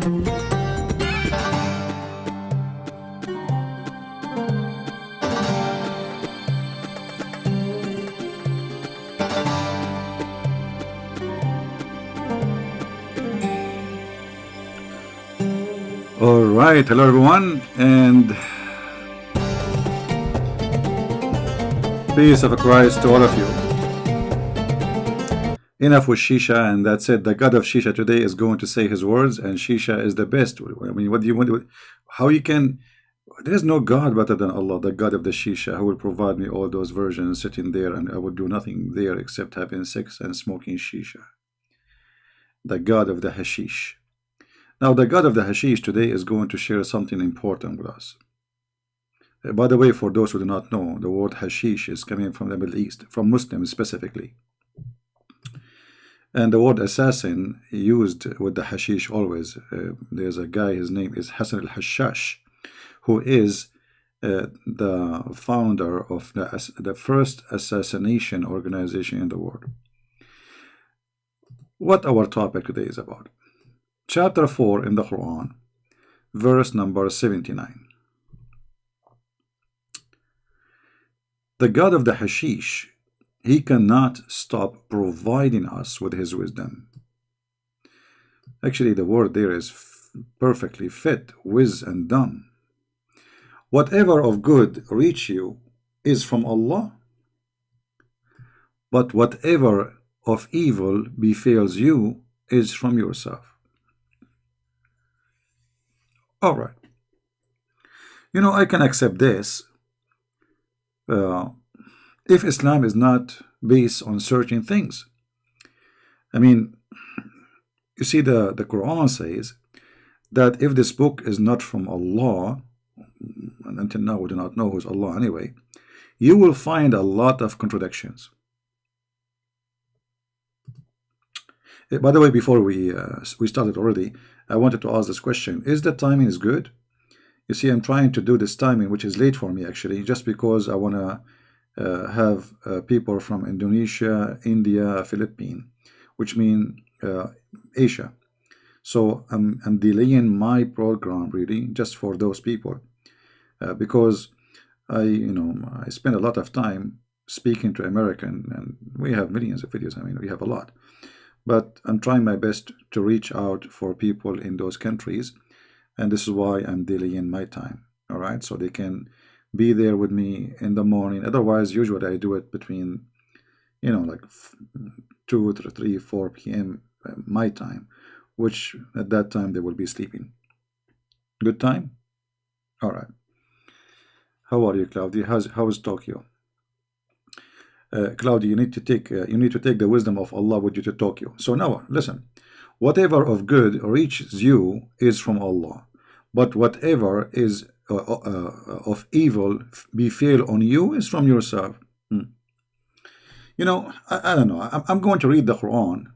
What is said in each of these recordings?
All right, hello everyone, and peace of Christ to all of you. Enough with Shisha, and that's it. The God of Shisha today is going to say his words, and Shisha is the best. I mean, what do you want? How you can? There's no God better than Allah, the God of the Shisha, who will provide me all those versions sitting there, and I would do nothing there except having sex and smoking Shisha. The God of the Hashish. Now, the God of the Hashish today is going to share something important with us. By the way, for those who do not know, the word Hashish is coming from the Middle East, from Muslims specifically. And the word assassin used with the Hashish always. There's a guy, his name is Hassan al-Hashash, who is the founder of the first assassination organization in the world. What our topic today is about. Chapter 4 in the Quran, verse number 79. The God of the Hashish, he cannot stop providing us with his wisdom. Actually, the word there is perfectly fit, wiz and dumb. Whatever of good reach you is from Allah, but whatever of evil befalls you is from yourself. All right. You know, I can accept this if Islam is not based on certain things. I mean, you see, the Quran says that if this book is not from Allah, and until now we do not know who's Allah anyway, you will find a lot of contradictions. By the way, before we started already, I wanted to ask this question. Is the timing is good? You see, I'm trying to do this timing, which is late for me actually, just because I want to have people from Indonesia, India, Philippines, which mean Asia. So I'm delaying my program really just for those people because I spend a lot of time speaking to American, and we have millions of videos. I mean, we have a lot. But I'm trying my best to reach out for people in those countries, and this is why I'm delaying my time. All right, so they can be there with me in the morning. Otherwise, usually I do it between, like 2, 3, 4 p.m. my time, which at that time they will be sleeping. Good time. All right. How are you, Claudia? How is Tokyo? Claudia, you need to take the wisdom of Allah with you to Tokyo. So now listen, whatever of good reaches you is from Allah, but whatever is of evil befall on you is from yourself. You know, I don't know. I'm going to read the Quran,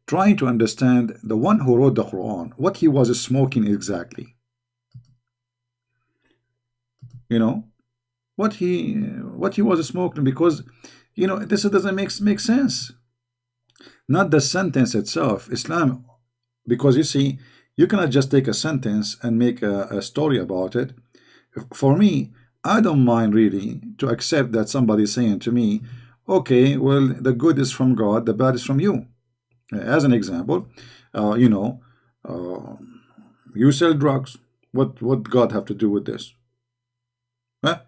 trying to understand the one who wrote the Quran, what he was smoking exactly. You know, what he was smoking, because this doesn't make sense. Not the sentence itself, Islam, because you see, you cannot just take a sentence and make a story about it. For me, I don't mind really to accept that somebody is saying to me, okay, well, the good is from God, the bad is from you. As an example, you sell drugs. What God have to do with this? Huh?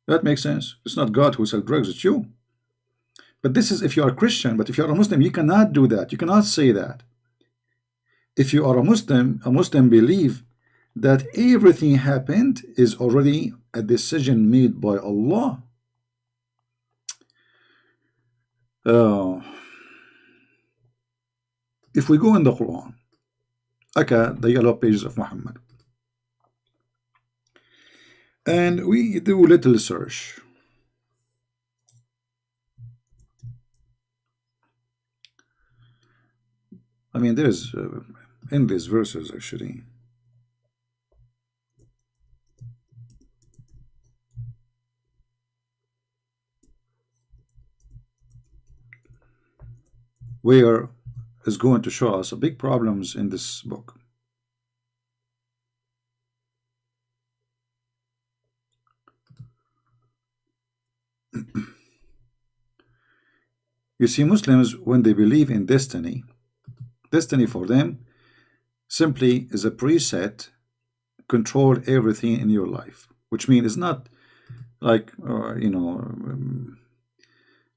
That makes sense. It's not God who sells drugs, it's you. But this is if you are a Christian. But if you are a Muslim, you cannot do that. You cannot say that. If you are a Muslim believe that everything happened is already a decision made by Allah. If we go in the Quran, okay, the yellow pages of Muhammad, and we do a little search, I mean, there's endless verses actually. Where is going to show us big problems in this book. You see, Muslims, when they believe in destiny, destiny for them simply is a preset, control everything in your life, which means it's not like,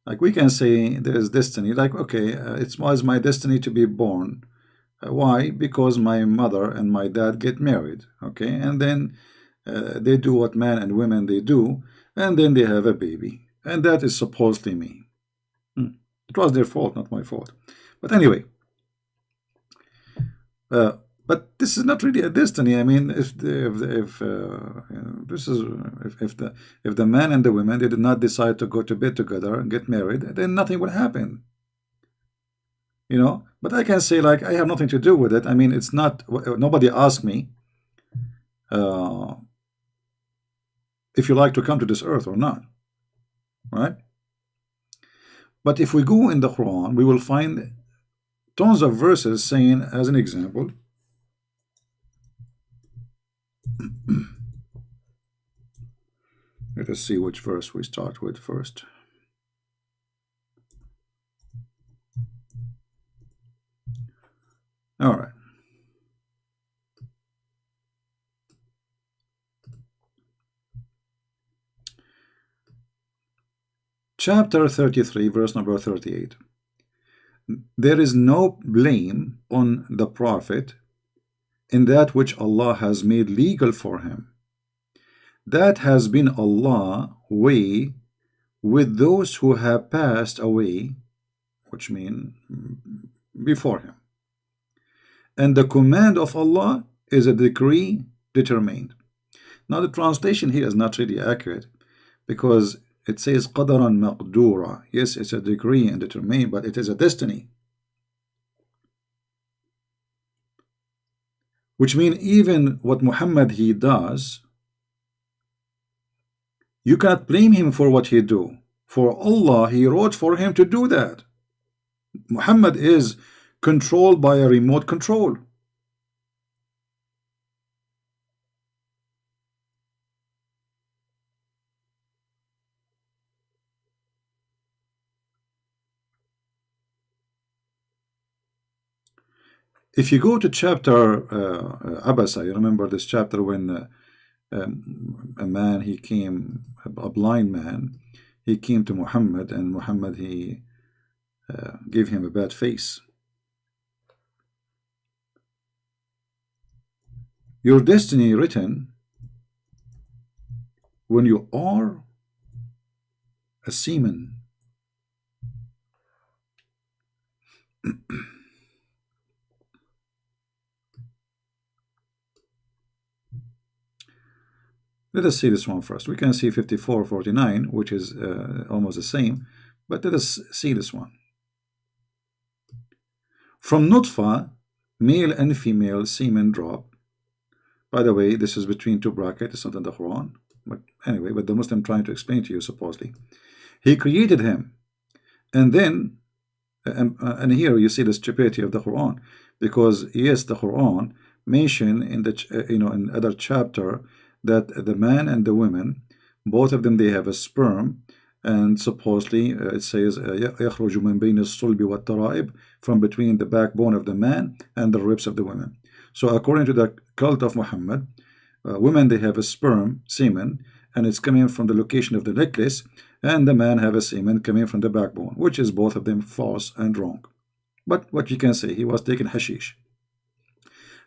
like we can say there is destiny, like, okay, it was my destiny to be born. Why? Because my mother and my dad get married, okay, and then they do what men and women they do, and then they have a baby, and that is supposedly me. It was their fault, not my fault. But anyway, but this is not really a destiny. I mean, if the man and the women they did not decide to go to bed together and get married, then nothing would happen. You know, but I can say, like, I have nothing to do with it. I mean, it's not, nobody asked me if you like to come to this earth or not, right? But if we go in the Quran, we will find tons of verses saying, as an example, let us see which verse we start with first. All right. Chapter 33, verse number 38. There is no blame on the Prophet in that which Allah has made legal for him. That has been Allah's way with those who have passed away, which means before him. And the command of Allah is a decree determined. Now the translation here is not really accurate, because it says qadaran maqdura. Yes, it's a decree and determined, but it is a destiny. Which means even what Muhammad he does, you cannot blame him for what he do. For Allah, he wrote for him to do that. Muhammad is controlled by a remote control. If you go to chapter Abasa, you remember this chapter when a man, he came, a blind man, he came to Muhammad, and Muhammad, he gave him a bad face. Your destiny written when you are a seaman. Let us see this one first. We can see 54:49, which is almost the same, but let us see this one. From Nutfa, male and female semen drop. By the way, this is between two brackets, it's not in the Quran. But anyway, but the Muslim trying to explain to you, supposedly. He created him. And then, and here you see the stupidity of the Quran. Because, yes, the Quran mentioned in the, in other chapter, that the man and the women, both of them, they have a sperm, and supposedly it says يخرج من بين الصلب والترائب, from between the backbone of the man and the ribs of the women. So according to the cult of Muhammad, women, they have a sperm, semen, and it's coming from the location of the necklace, and the man have a semen coming from the backbone, which is both of them false and wrong. But what you can say, he was taking hashish.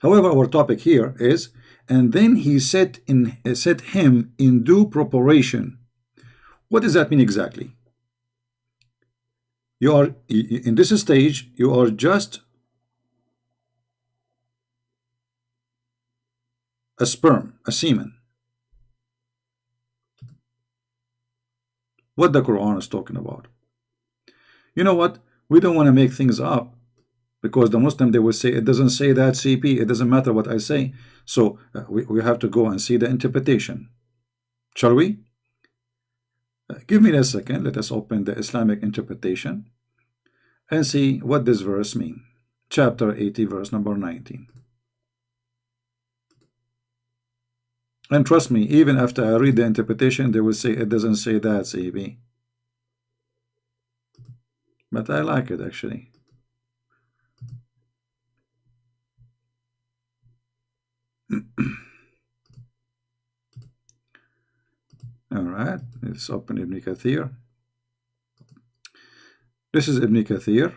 However, our topic here is, and then he set him in due preparation. What does that mean exactly? You are in this stage, you are just a sperm, a semen. What the Quran is talking about. You know what? We don't want to make things up, because the Muslim, they will say, it doesn't say that, CP, it doesn't matter what I say. So we have to go and see the interpretation. Shall we? Give me a second. Let us open the Islamic interpretation and see what this verse means. Chapter 80, verse number 19. And trust me, even after I read the interpretation, they will say, it doesn't say that, CP. but I like it actually. All right, let's open Ibn Kathir. This is Ibn Kathir.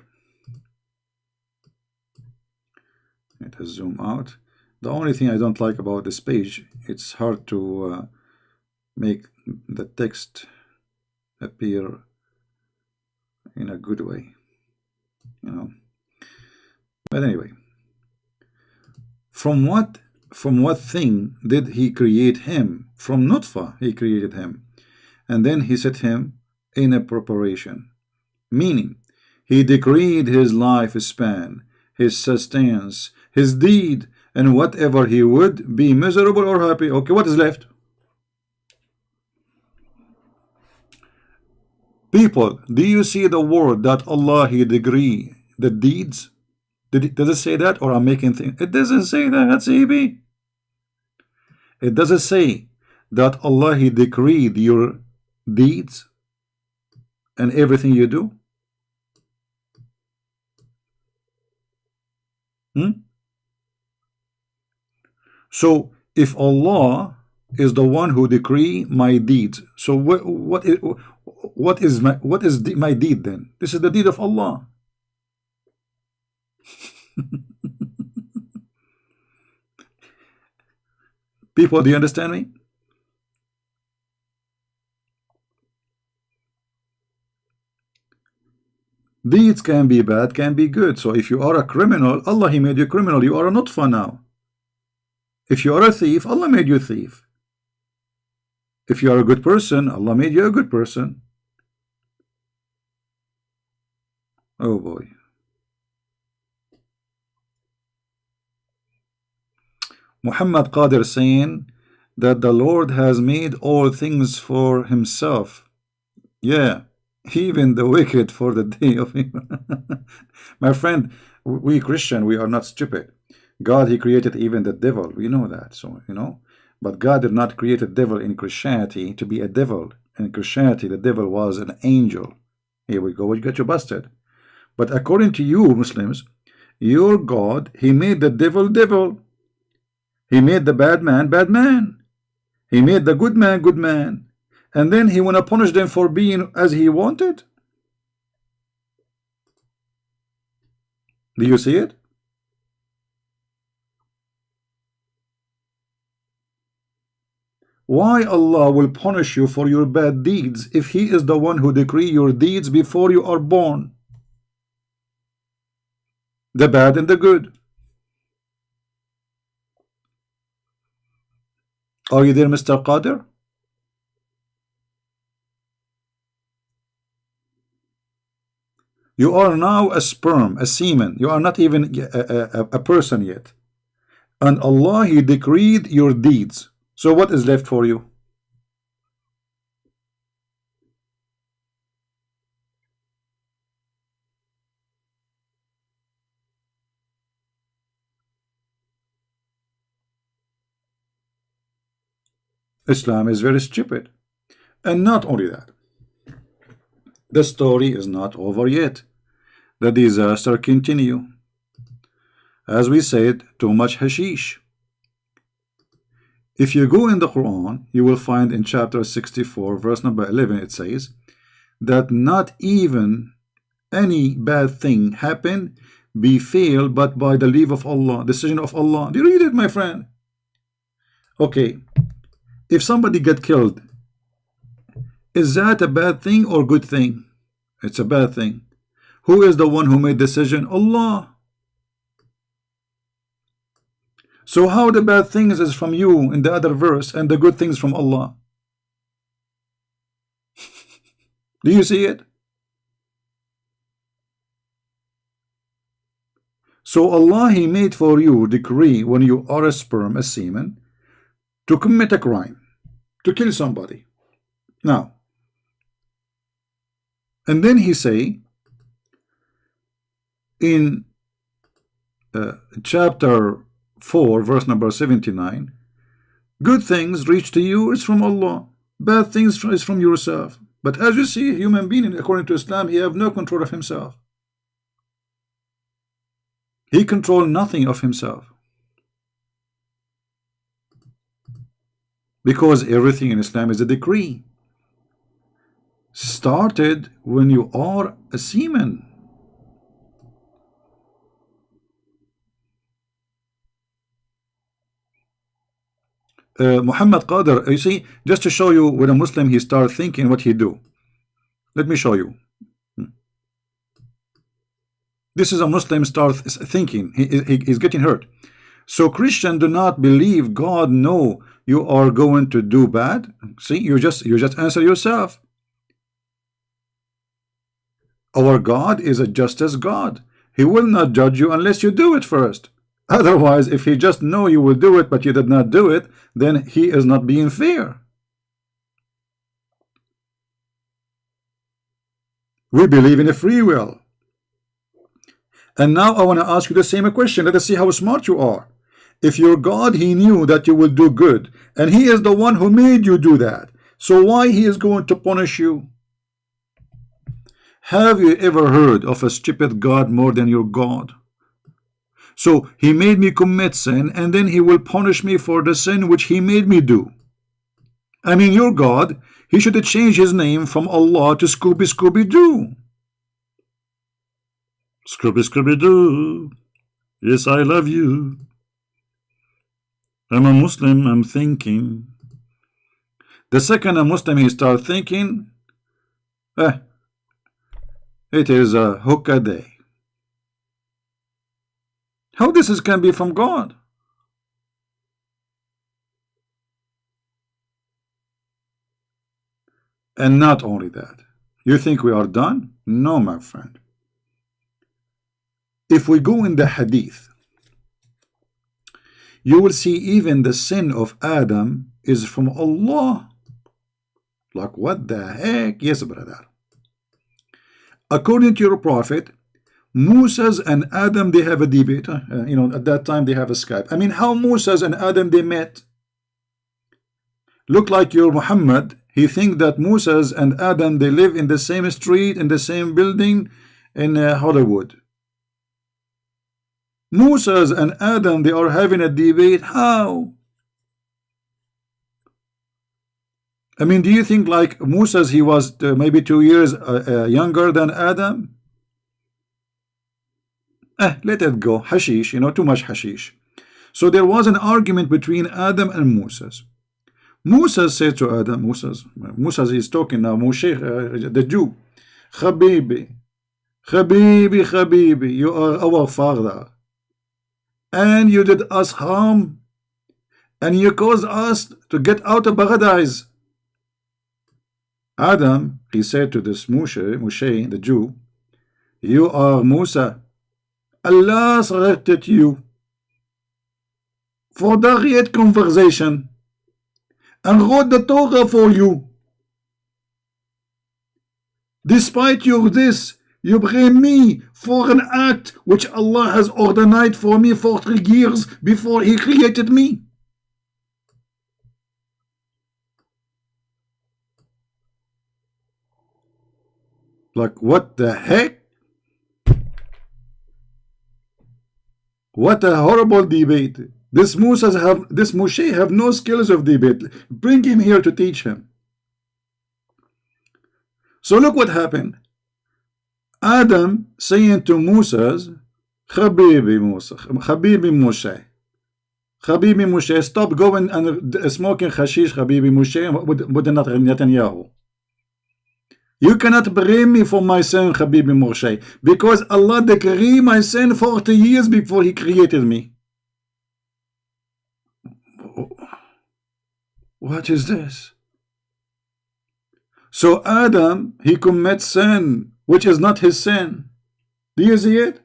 Let us zoom out. The only thing I don't like about this page, it's hard to make the text appear in a good way, you know. But anyway, from what thing did he create him? From nutfa he created him, and then he set him in a preparation, meaning he decreed his lifespan, his sustenance, his deed, and whatever he would be miserable or happy. Okay, what is left? People, do you see the word that Allah he decree the deeds? Does it say that, or I'm making things? It doesn't say that, CB. It doesn't say that Allah he decreed your deeds and everything you do. So if Allah is the one who decree my deeds, so what is my deed then? This is the deed of Allah. People, do you understand me? Deeds can be bad, can be good. So if you are a criminal, Allah he made you criminal. You are a nutfa now. If you are a thief, Allah made you a thief. If you are a good person, Allah made you a good person. Oh boy. Muhammad Qadir saying that the Lord has made all things for himself. Yeah, even the wicked for the day of evil. My friend, we Christian, we are not stupid. God he created even the devil. We know that, so you know. But God did not create a devil in Christianity to be a devil. In Christianity, the devil was an angel. Here we go, you got you busted. But according to you Muslims, your God, he made the devil devil. He made the bad man bad man. He made the good man good man. And then he want to punish them for being as he wanted. Do you see it? Why Allah will punish you for your bad deeds if he is the one who decree your deeds before you are born? The bad and the good. Are you there, Mr. Qadir? You are now a sperm, a semen. You are not even a person yet. And Allah he decreed your deeds. So what is left for you? Islam is very stupid. And not only that, the story is not over yet. The disaster continue. As we said, too much hashish. If you go in the Quran, you will find in chapter 64, verse number 11, it says that not even any bad thing happen befell but by the leave of Allah, decision of Allah. Do you read it, my friend? Okay. If somebody get killed, is that a bad thing or good thing? It's a bad thing. Who is the one who made decision? Allah. So how the bad things is from you in the other verse and the good things from Allah? Do you see it? So Allah he made for you decree when you are a sperm, a semen, to commit a crime, to kill somebody. Now, and then he say in chapter 4, verse number 79, good things reach to you is from Allah, bad things is from yourself. But as you see, human being, according to Islam, he have no control of himself. He control nothing of himself. Because everything in Islam is a decree. Started when you are a semen. Muhammad Qadir, you see, just to show you when a Muslim he start thinking what he do. Let me show you. This is a Muslim start thinking. He's getting hurt. So Christian do not believe God know you are going to do bad. See, you just answer yourself. Our God is a justice God. He will not judge you unless you do it first. Otherwise, if he just know you will do it but you did not do it, then he is not being fair. We believe in a free will. And now I want to ask you the same question. Let us see how smart you are. If your God, he knew that you will do good, and he is the one who made you do that, so why he is going to punish you? Have you ever heard of a stupid God more than your God? So he made me commit sin, and then he will punish me for the sin which he made me do. I mean, your God, he should change his name from Allah to Scooby-Scooby-Doo. Scooby-Scooby-Doo, yes, I love you. I'm a Muslim, I'm thinking. The second a Muslim he start thinking, it is a hookah day. How this can be from God? And not only that, you think we are done? No, my friend. If we go in the hadith, you will see even the sin of Adam is from Allah. Like what the heck? Yes, brother. According to your prophet, Moses and Adam, they have a debate. At that time they have a Skype. I mean, how Moses and Adam they met? Look like your Muhammad. He think that Moses and Adam they live in the same street, in the same building in Hollywood. Moses and Adam they are having a debate. How? I mean, do you think like Moses he was maybe 2 years younger than Adam? Let it go. Hashish, too much hashish. So there was an argument between Adam and Moses. Moses said to Adam, Moses is talking now, Moshe, the Jew, Habibi, you are our father, and you did us harm, and you caused us to get out of paradise. Adam, he said to this Moshe, the Jew, you are Musa. Allah selected you for direct conversation and wrote the Torah for you. Despite this, you blame me for an act which Allah has ordained for me for 3 years before he created me. Like what the heck? What a horrible debate. This Moshe have no skills of debate. Bring him here to teach him. So look what happened. Adam saying to Moses, Habibi Moshe, stop going and smoking hashish, Habibi Moshe, with Netanyahu. You cannot blame me for my sin, Habibi Moshe, because Allah decreed my sin 40 years before he created me. What is this? So Adam, he commits sin, which is not his sin. Do you see it?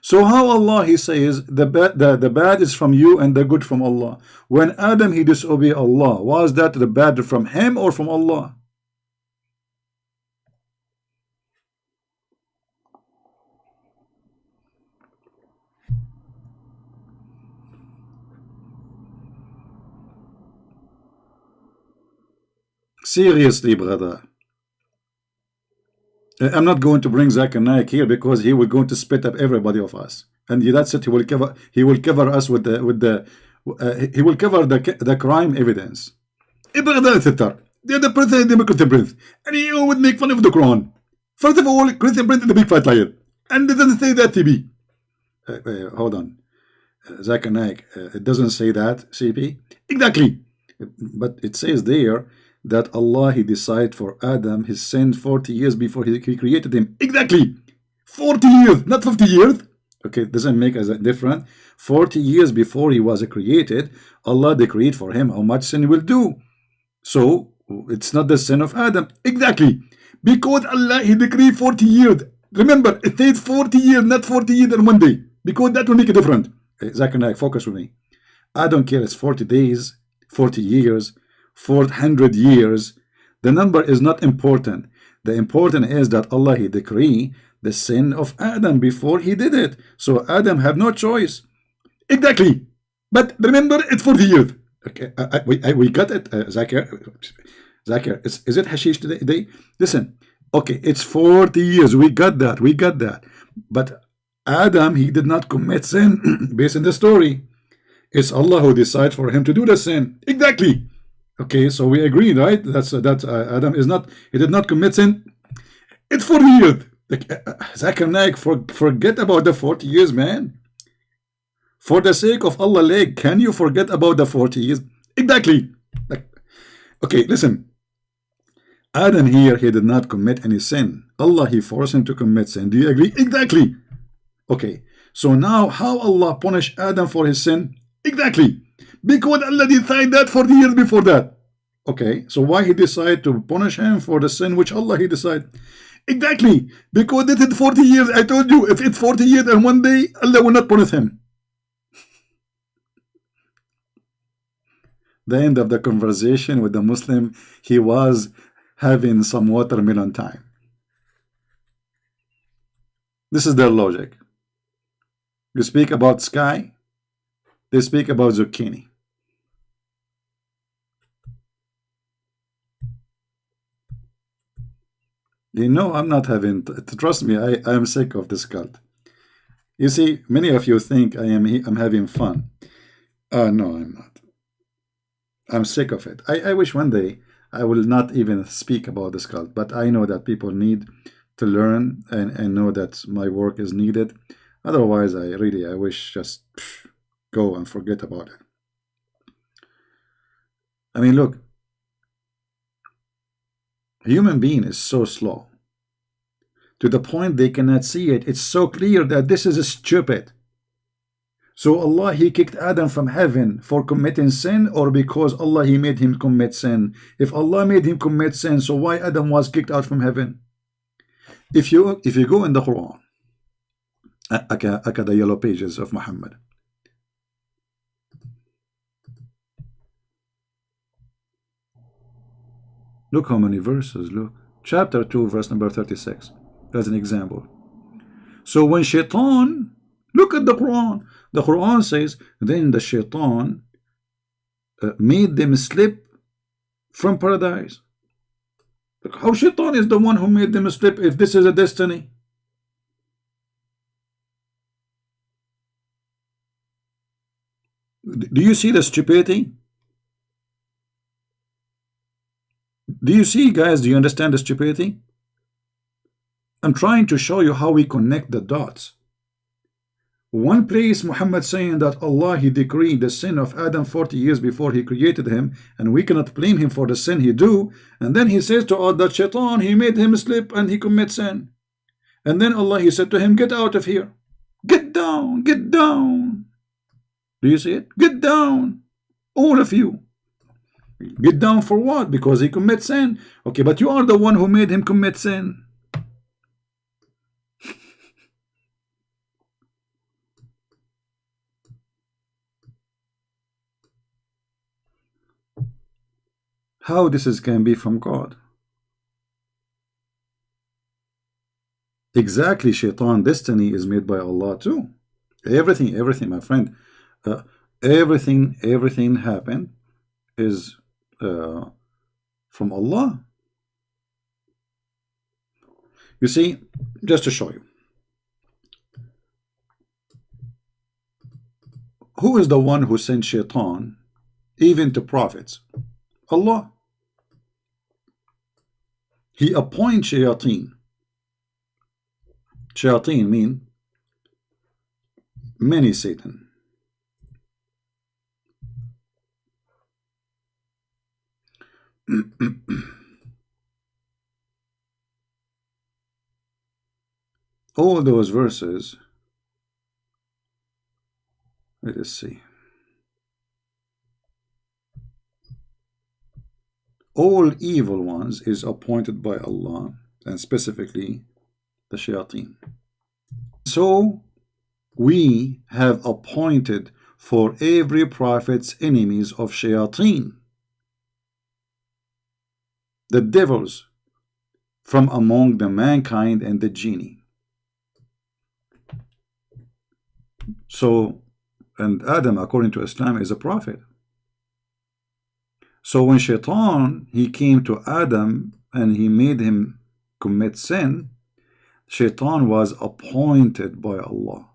So how Allah, he says, the bad is from you and the good from Allah. When Adam, he disobeyed Allah, was that the bad from him or from Allah? Seriously, brother. I'm not going to bring Zakir Naik here because he will going to spit up everybody of us, and that's it. He will cover us with the he will cover the crime evidence. The President Democratic Prince, and he would make fun of the Quran. First of all, Christian Prince is the big fat liar, and it doesn't say that TV. Hold on, Zakir Naik. It doesn't say that, CP. Exactly, but it says there that Allah, He decided for Adam his sin 40 years before he created him. Exactly, 40 years, not 50 years. Okay, it doesn't make as a difference. 40 years before he was created, Allah decreed for him how much sin he will do. So it's not the sin of Adam. Exactly, because Allah, He decreed 40 years. Remember, it says 40 years, not 40 years in one day, because that will make a difference. Zakir Naik, focus with me. I don't care. It's 40 days, 40 years, 400 years. The number is not important. The important is that Allah, He decreed the sin of Adam before he did it. So Adam have no choice. Exactly. But remember, it's 40 years. Okay, we got it, Zakir. Zakir, is it hashish today? Listen, okay, it's 40 years. We got that. We got that. But Adam, he did not commit sin based on the story. It's Allah who decides for him to do the sin. Exactly. Okay, so we agree, right? That's Adam is not. He did not commit sin. It's 40 years. Zakir Naik, forget about the 40 years, man. For the sake of Allah, leg, can you forget about the 40 years? Exactly. Okay, listen. Adam here, he did not commit any sin. Allah, He forced him to commit sin. Do you agree? Exactly. Okay, so now how Allah punished Adam for his sin? Exactly. Because Allah decided that 40 years before that. Okay, so why He decided to punish him for the sin which Allah He decided? Exactly. Because it is 40 years. I told you, if it's 40 years and one day, Allah will not punish him. The end of the conversation with the Muslim, he was having some watermelon time. This is their logic. You speak about sky, they speak about zucchini. You know, I'm not having, trust me, I am sick of this cult. You see, many of you think I'm having fun. No, I'm not. I'm sick of it. I wish one day I will not even speak about this cult, but I know that people need to learn and know that my work is needed. Otherwise, I wish just go and forget about it. I mean, look, a human being is so slow to the point they cannot see it. It's so clear that this is stupid. So Allah, He kicked Adam from heaven for committing sin, or because Allah, He made him commit sin? If Allah made him commit sin, so why Adam was kicked out from heaven? If you go in the Quran, the yellow pages of Muhammad, look how many verses. Look, chapter 2, verse number 36. As an example. So when Shaitan, look at the Quran. The Quran says, then the Shaitan made them slip from paradise. Look, how Shaitan is the one who made them slip if this is a destiny? Do you see the stupidity? Do you see, guys? Do you understand the stupidity? I'm trying to show you how we connect the dots. One place Muhammad saying that Allah, He decreed the sin of Adam 40 years before He created him, and we cannot blame him for the sin he do. And then He says to us that Shaitan, he made him slip and he commits sin. And then Allah, He said to him, get out of here. Get down, get down. Do you see it? Get down, all of you. Get down for what? Because he commits sin. Okay, but you are the one who made him commit sin. How this can be from God? Exactly, Shaitan destiny is made by Allah too. Everything, my friend, everything happened is from Allah. You see, just to show you, who is the one who sent shaitan even to prophets? Allah. He appoints shayateen. Shayateen mean many Satan. All those verses, let us see. All evil ones is appointed by Allah, and specifically the shayateen. So we have appointed for every prophet's enemies of shayateen, the devils from among the mankind and the genie. So, and Adam, according to Islam, is a prophet. So when shaitan, he came to Adam and he made him commit sin, shaitan was appointed by Allah.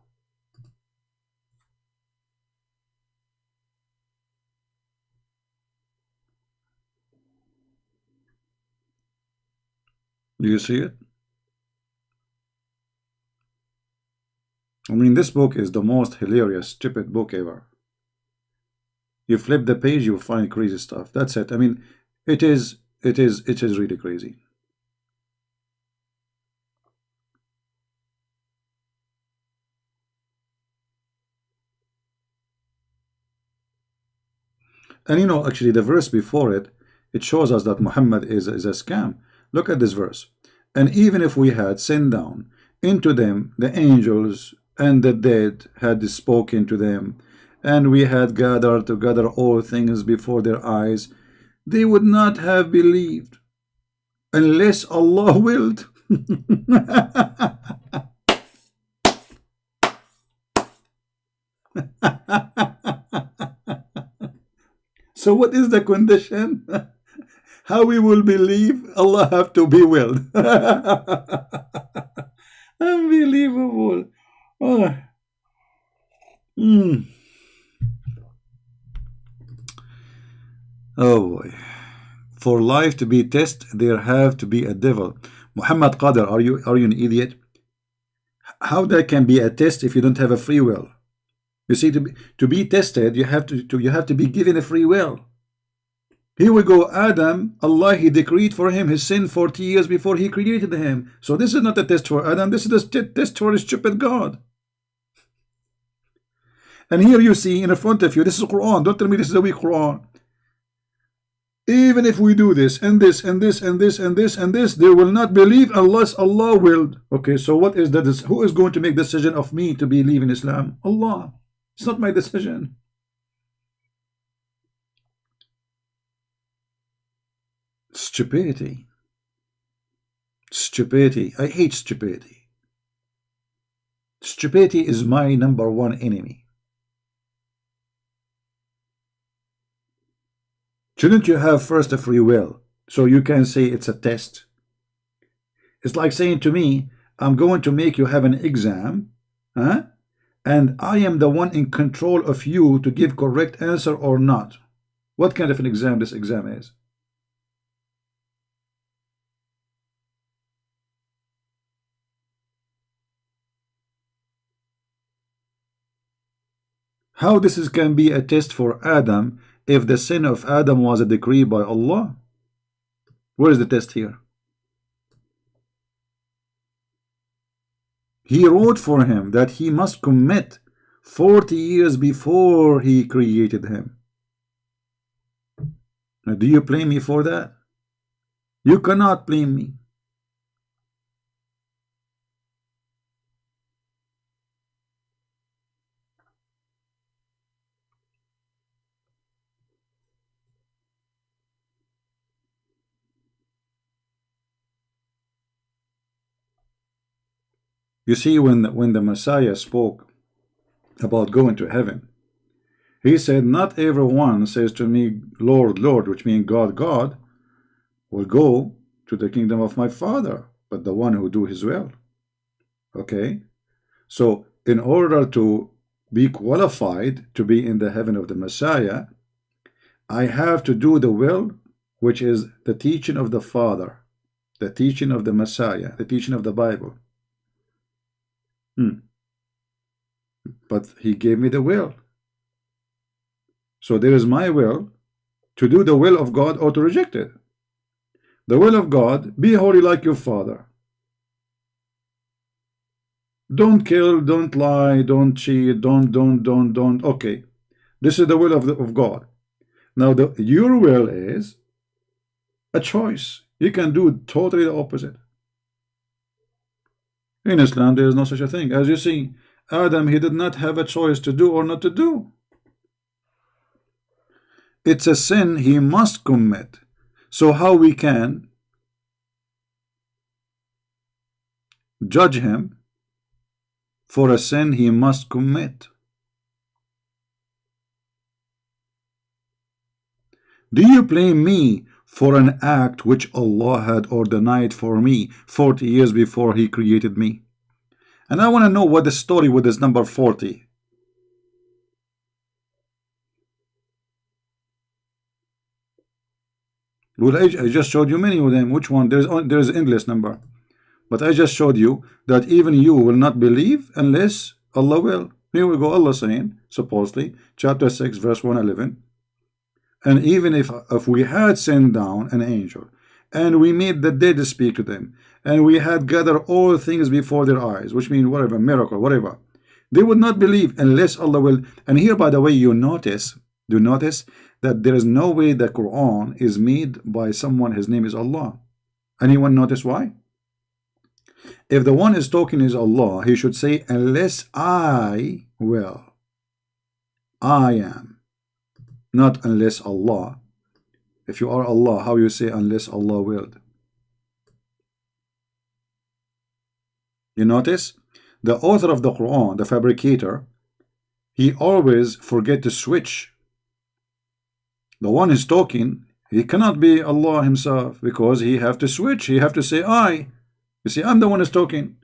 Do you see it? I mean, this book is the most hilarious, stupid book ever. You flip the page, you find crazy stuff. That's it. I mean, it is really crazy. And you know, actually, the verse before it, it shows us that Muhammad is a scam. Look at this verse. And even if we had sent down into them the angels and the dead had spoken to them, and we had gathered together all things before their eyes, they would not have believed unless Allah willed. So what is the condition? How we will believe? Allah have to be willed. Unbelievable. Oh. Oh boy. For life to be tested, there have to be a devil. Muhammad Qadir, are you an idiot? How that can be a test if you don't have a free will? You see, to be tested, you have to be given a free will. Here we go, Adam, Allah, he decreed for him his sin 40 years before he created him. So this is not a test for Adam, this is a test for a stupid God. And here you see in front of you, this is Quran. Don't tell me this is a weak Quran. Even if we do this and this and this and this and this and this, they will not believe unless Allah willed. Okay, so what is that? Who is going to make the decision of me to believe in Islam? Allah. It's not my decision. Stupidity. Stupidity. I hate stupidity. Stupidity is my #1 enemy. Shouldn't you have first a free will so you can say it's a test? It's like saying to me, I'm going to make you have an exam, huh? And I am the one in control of you to give correct answer or not. What kind of an exam this exam is? How this can be a test for Adam if the sin of Adam was a decree by Allah? Where is the test here? He wrote for him that he must commit 40 years before he created him. Now, do you blame me for that? You cannot blame me. You see, when the Messiah spoke about going to heaven, he said, not everyone says to me, Lord, Lord, which means God, God, will go to the kingdom of my Father, but the one who do his will. Okay? So in order to be qualified to be in the heaven of the Messiah, I have to do the will, which is the teaching of the Father, the teaching of the Messiah, the teaching of the Bible. But he gave me the will. So there is my will to do the will of God or to reject it. The will of God, be holy like your Father. Don't kill, don't lie, don't cheat, don't. Okay, this is the will of God. Now your will is a choice. You can do totally the opposite. In Islam, there is no such a thing. As you see, Adam, he did not have a choice to do or not to do. It's a sin he must commit. So how we can judge him for a sin he must commit? Do you blame me for an act which Allah had ordained for me 40 years before he created me? And I want to know what the story with this number 40. Well, I just showed you many of them. Which one? There's an endless number. But I just showed you that even you will not believe unless Allah will. Here we go, Allah saying, supposedly, chapter 6, verse 111. And even if we had sent down an angel, and we made the dead speak to them, and we had gathered all things before their eyes, which means whatever, miracle, whatever, they would not believe unless Allah will. And here, by the way, do notice that there is no way the Quran is made by someone, his name is Allah. Anyone notice why? If the one is talking is Allah, he should say, unless I will. I am. Not unless Allah. If you are Allah, how you say unless Allah willed? You notice? The author of the Quran, the fabricator, he always forget to switch. The one is talking, he cannot be Allah himself because he have to switch. He have to say I. You see, I'm the one who's talking.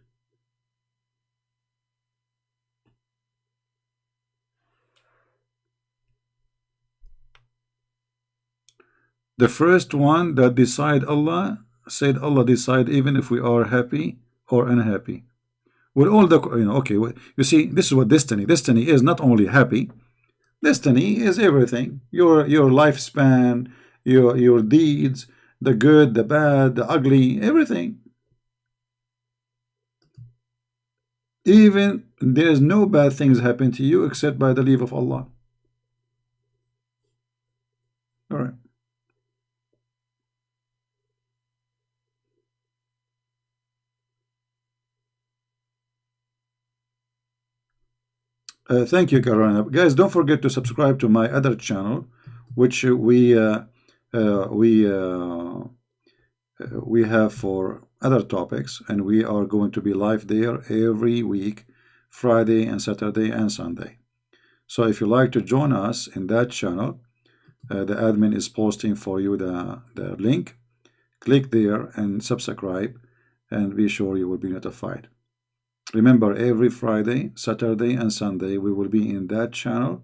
The first one that decide Allah said Allah decide even if we are happy or unhappy. With all the, okay, you see, this is what destiny is. Not only happy, destiny is everything. Your lifespan, your deeds, the good, the bad, the ugly, everything. Even there is no bad things happen to you except by the leave of Allah. All right. Thank you, Karana. Guys, don't forget to subscribe to my other channel, which we have for other topics, and we are going to be live there every week, Friday and Saturday and Sunday. So if you like to join us in that channel, the admin is posting for you the link. Click there and subscribe, and be sure you will be notified. Remember, every Friday, Saturday, and Sunday, we will be in that channel.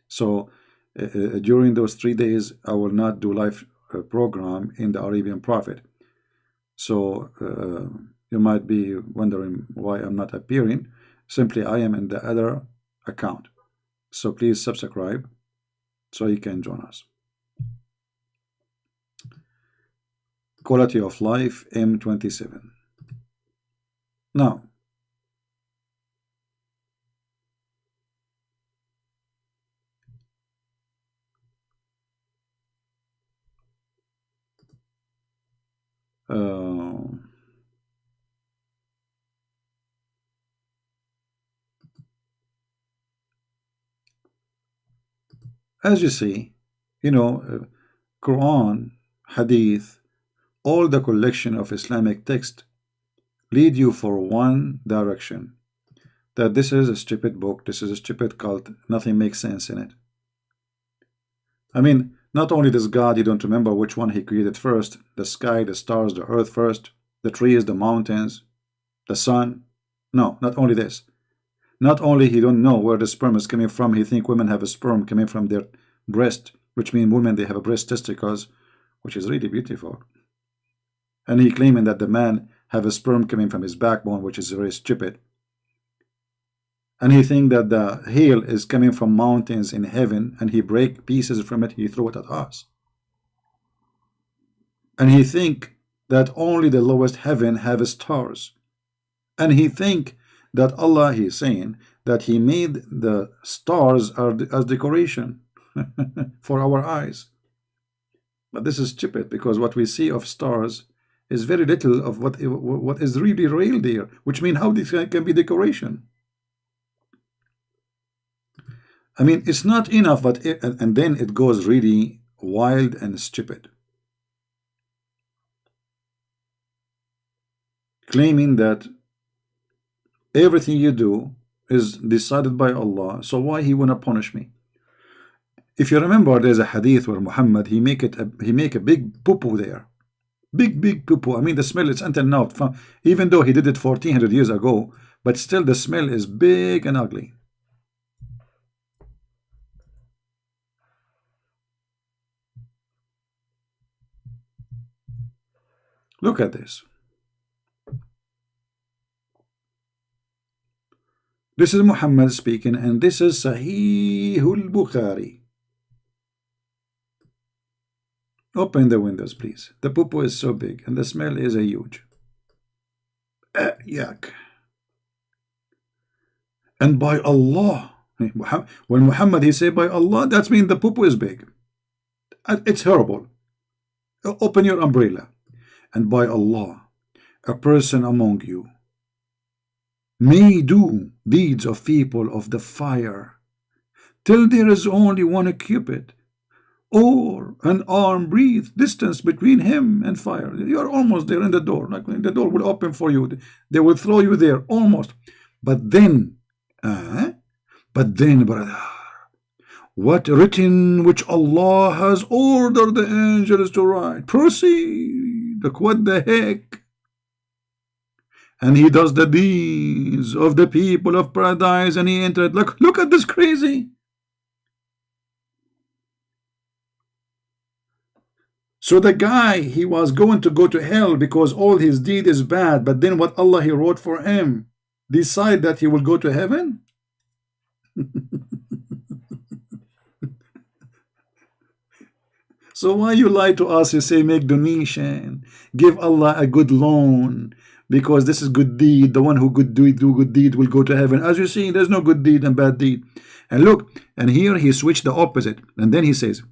So during those 3 days, I will not do live program in the Arabian Prophet. So you might be wondering why I'm not appearing. Simply, I am in the other account. So please subscribe so you can join us. Quality of life, M27. Now, as you see, Quran, Hadith, all the collection of Islamic text lead you for one direction, that this is a stupid book, this is a stupid cult, nothing makes sense in it. I mean, Not only does God, you don't remember which one he created first, the sky, the stars, the earth first, the trees, the mountains, the sun. No, not only this. Not only he don't know where the sperm is coming from, he think women have a sperm coming from their breast, which means women, they have a breast testicles, which is really beautiful. And he claiming that the man have a sperm coming from his backbone, which is very stupid. And he think that the hail is coming from mountains in heaven, and he break pieces from it, he throw it at us. And he think that only the lowest heaven have stars. And he think that Allah, he's saying that he made the stars as decoration for our eyes. But this is stupid, because what we see of stars is very little of what is really real there, which means how this can be decoration. I mean, it's not enough, but and then it goes really wild and stupid, claiming that everything you do is decided by Allah, so why he wanna punish me? If you remember, there's a hadith where Muhammad, he make a big poo-poo there, big poo-poo. I mean, the smell is until now, even though he did it 1400 years ago, but still the smell is big and ugly. Look at this. This is Muhammad speaking, and this is Sahih al-Bukhari. Open the windows, please. The poo-poo is so big, and the smell is huge. Yuck. And by Allah, when Muhammad he say by Allah, that means the poo-poo is big. It's horrible. Open your umbrella. And by Allah, a person among you may do deeds of people of the fire till there is only one cubit or an arm breadth distance between him and fire. You are almost there in the door, like the door will open for you. They will throw you there almost. But then, brother, what written which Allah has ordered the angels to write? Proceed. Look, what the heck? And he does the deeds of the people of paradise, and he entered. Look at this crazy. So the guy, he was going to go to hell because all his deed is bad, but then what Allah he wrote for him decide that he will go to heaven? So why you lie to us? You say make donation, give Allah a good loan, because this is good deed. The one who do good deed will go to heaven. As you see, there's no good deed and bad deed. And look, and here he switched the opposite, and then he says,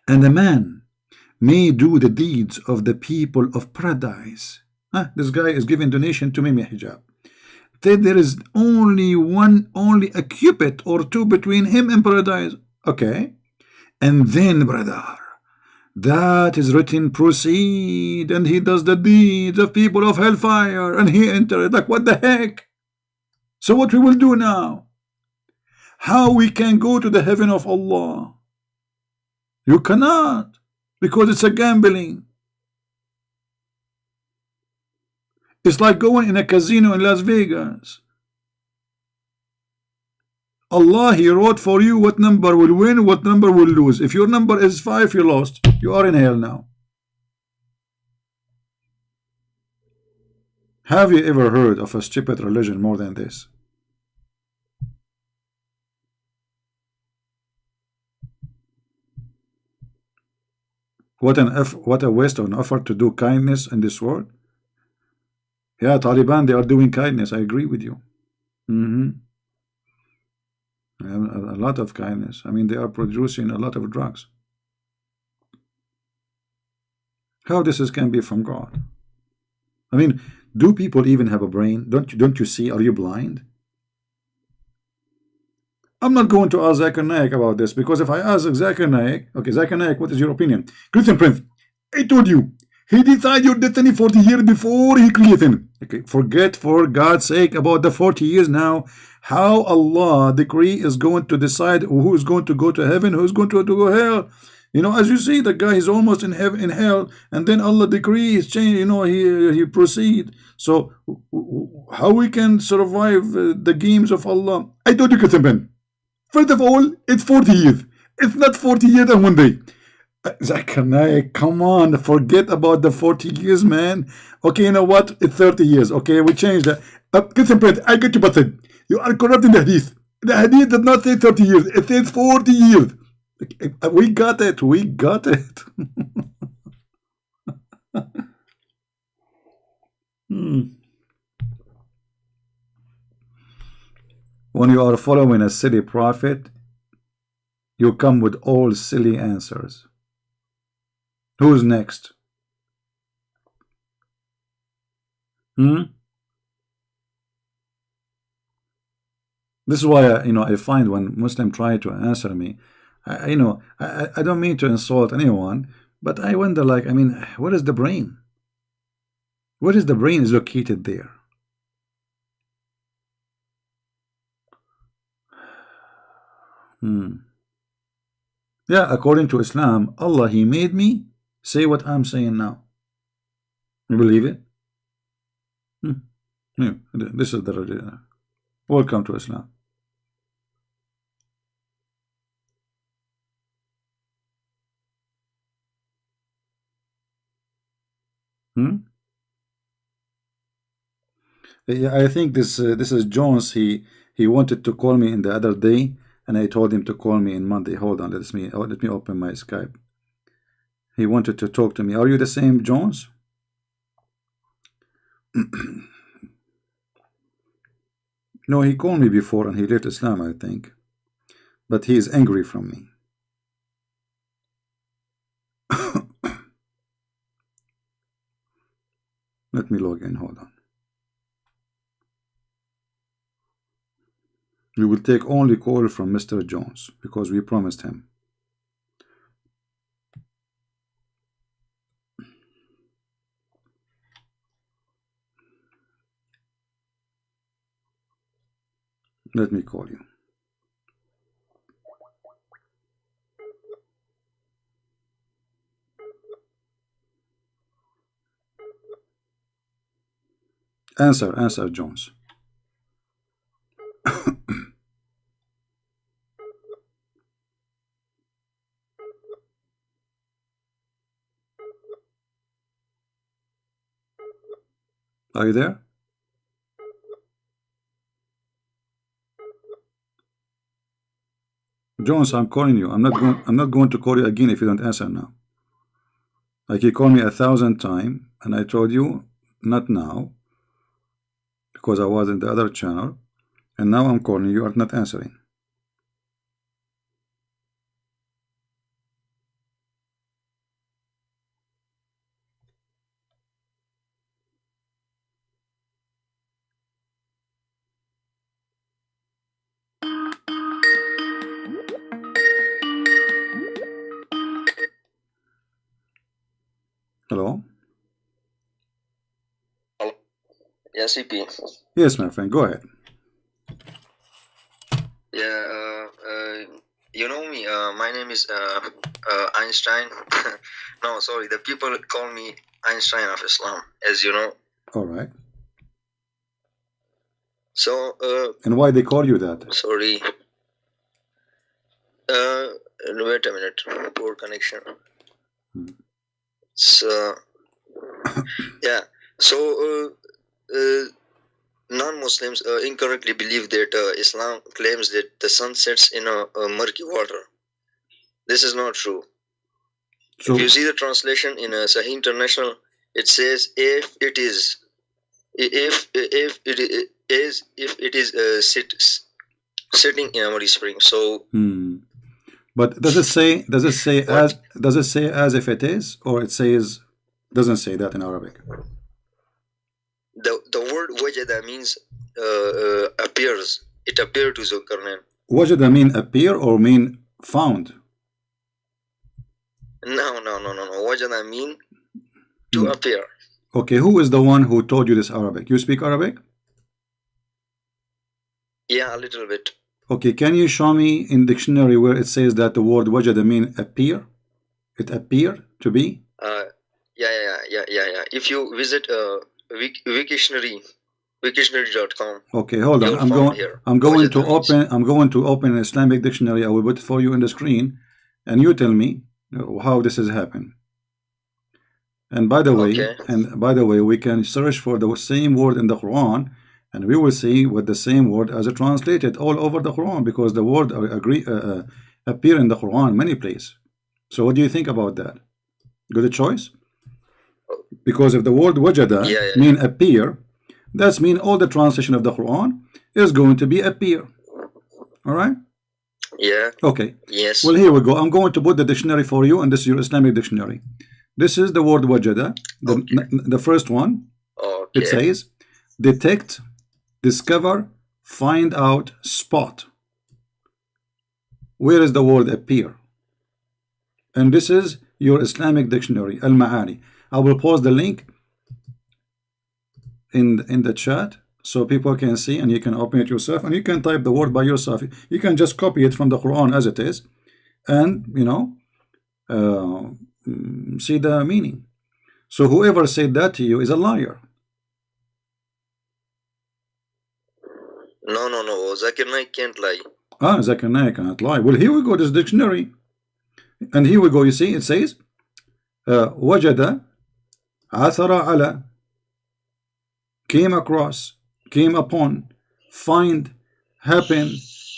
and the man may do the deeds of the people of paradise. This guy is giving donation to Mimi Hijab. Then there is only a cubit or two between him and paradise. Okay. And then, brother, that is written, proceed, and he does the deeds of people of hellfire, and he entered. Like, what the heck? So what we will do now? How we can go to the heaven of Allah? You cannot, because it's a gambling. It's like going in a casino in Las Vegas. Allah, he wrote for you what number will win, what number will lose. If your number is 5, you lost. You are in hell now. Have you ever heard of a stupid religion more than this? What a waste of an effort to do kindness in this world. Yeah, Taliban, they are doing kindness. I agree with you. A lot of kindness. I mean, they are producing a lot of drugs. How this can be from God? I mean, do people even have a brain? Don't you see? Are you blind? I'm not going to ask Zakir Naik about this, because if I ask Zakir Naik, okay, Zakir Naik, what is your opinion? Christian Prince, I told you, he decided your destiny 40 years before he created him. Okay, forget for God's sake about the 40 years now. How Allah decree is going to decide who is going to go to heaven, who is going to go hell. You know, as you see, the guy is almost in heaven, in hell, and then Allah decree is changed. You know, he proceed. So how we can survive the games of Allah? I told you, Kataban. First of all, it's 40 years. It's not 40 years and one day. Zakir Naik, come on, forget about the 40 years, man. Okay, you know what? It's 30 years. Okay, we changed that. ChristianPrince, I get you button. You are corrupting the hadith. The hadith did not say 30 years. It says 40 years. We got it. We got it. When you are following a silly prophet, you come with all silly answers. Who's next? This is why I find when Muslim try to answer me, I don't mean to insult anyone, but I wonder, like, I mean, what is the brain? What is the brain is located there? Yeah, according to Islam, Allah, He made me say what I'm saying now. You believe it? Yeah, this is the welcome to Islam. Yeah, I think this is Jones. He wanted to call me in the other day, and I told him to call me in Monday. Hold on, let me open my Skype. He wanted to talk to me. Are you the same Jones? No, he called me before and he left Islam, I think. But he is angry from me. Let me log in, hold on. We will take only call from Mr. Jones because we promised him. Let me call you. Answer, Jones. Are you there? Jones, I'm calling you. I'm not going to call you again if you don't answer now. Like, you called me 1,000 times, and I told you not now because I was in the other channel, and now I'm calling you. You are not answering. Hello? Yes, CP. Yes, my friend, go ahead. Yeah, you know me. My name is Einstein. No, sorry. The people call me Einstein of Islam, as you know. All right. So. And why they call you that? Sorry. Wait a minute. Poor connection. So. Yeah. So. Non-Muslims incorrectly believe that Islam claims that the sun sets in a murky water. This is not true. So, if you see the translation in Sahih International, it says if it is sitting in a muddy spring. So. But does it say as if it is, or it says doesn't say that in Arabic? The word wajada means appears. It appeared to Zulkarnain. Wajada mean appear or mean found? No. Wajada mean to appear. Okay, who is the one who told you this Arabic? You speak Arabic? Yeah, a little bit. Okay, can you show me in dictionary where it says that the word wajada mean appear? It appear to be? Yeah. If you visit Wiktionary.com. Okay, hold on. I'm going to open an Islamic dictionary. I will put it for you in the screen, and you tell me how this has happened. And by the way, we can search for the same word in the Quran, and we will see what the same word as it translated all over the Quran, because the word appear in the Quran many places. So what do you think about that? Good choice? Because if the word wajada mean appear, that's mean all the translation of the Quran is going to be appear. All right? Yeah. Okay. Yes. Well, here we go. I'm going to put the dictionary for you, and this is your Islamic dictionary. This is the word wajada, the first one. Okay. It says detect, discover, find out, spot. Where is the word appear? And this is your Islamic dictionary, Al-Ma'ani. I will post the link in the chat so people can see, and you can open it yourself, and you can type the word by yourself. You can just copy it from the Quran as it is, and see the meaning. So whoever said that to you is a liar. No. Zakir Naik can't lie. Zakir Naik can't lie. Well, here we go, this dictionary. And here we go, you see, it says wajada, athara ala, came across, came upon, find, happen,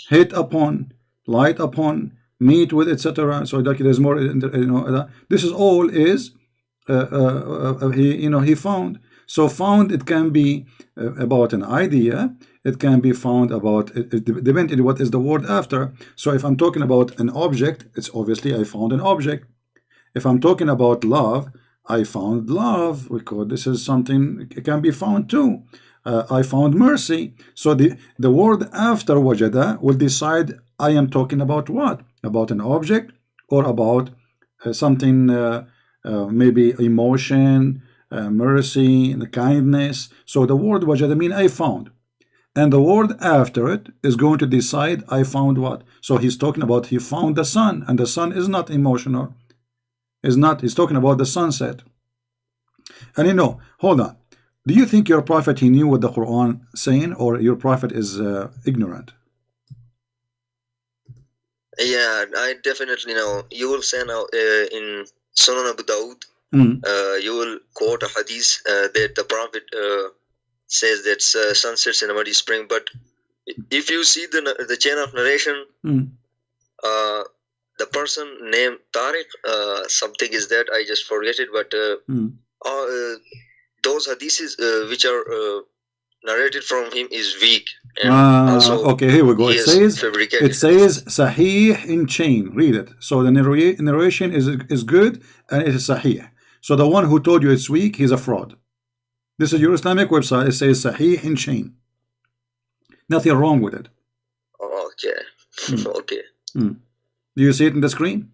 hit upon, light upon, meet with, etc. So like there's more, this is all is he found. So found, it can be about an idea, it can be found about, it depends on what is the word after. So if I'm talking about an object, it's obviously I found an object. If I'm talking about love, I found love, because this is something, it can be found too. I found mercy. So the word after wajada will decide I am talking about what? About an object, or about something, maybe emotion, mercy, and kindness. So the word wajada mean I found, and the word after it is going to decide I found what. So he's talking about he found the sun, and the sun is not emotional, he's talking about the sunset. And hold on, do you think your prophet, he knew what the Quran saying, or your prophet is ignorant? Yeah, I definitely know. You will say now in Sunan Abu Dawud, you will quote a hadith that the prophet says that sun sets in a muddy spring. But if you see the chain of narration, the person named Tariq, something is that, I just forget it, but those hadiths which are narrated from him is weak. Okay, here we go. It says sahih in chain. Read it. So the narration is good, and it is sahih. So the one who told you it's weak, he's a fraud. This is your Islamic website. It says sahih in chain. Nothing wrong with it. Okay. Okay. Do you see it in the screen?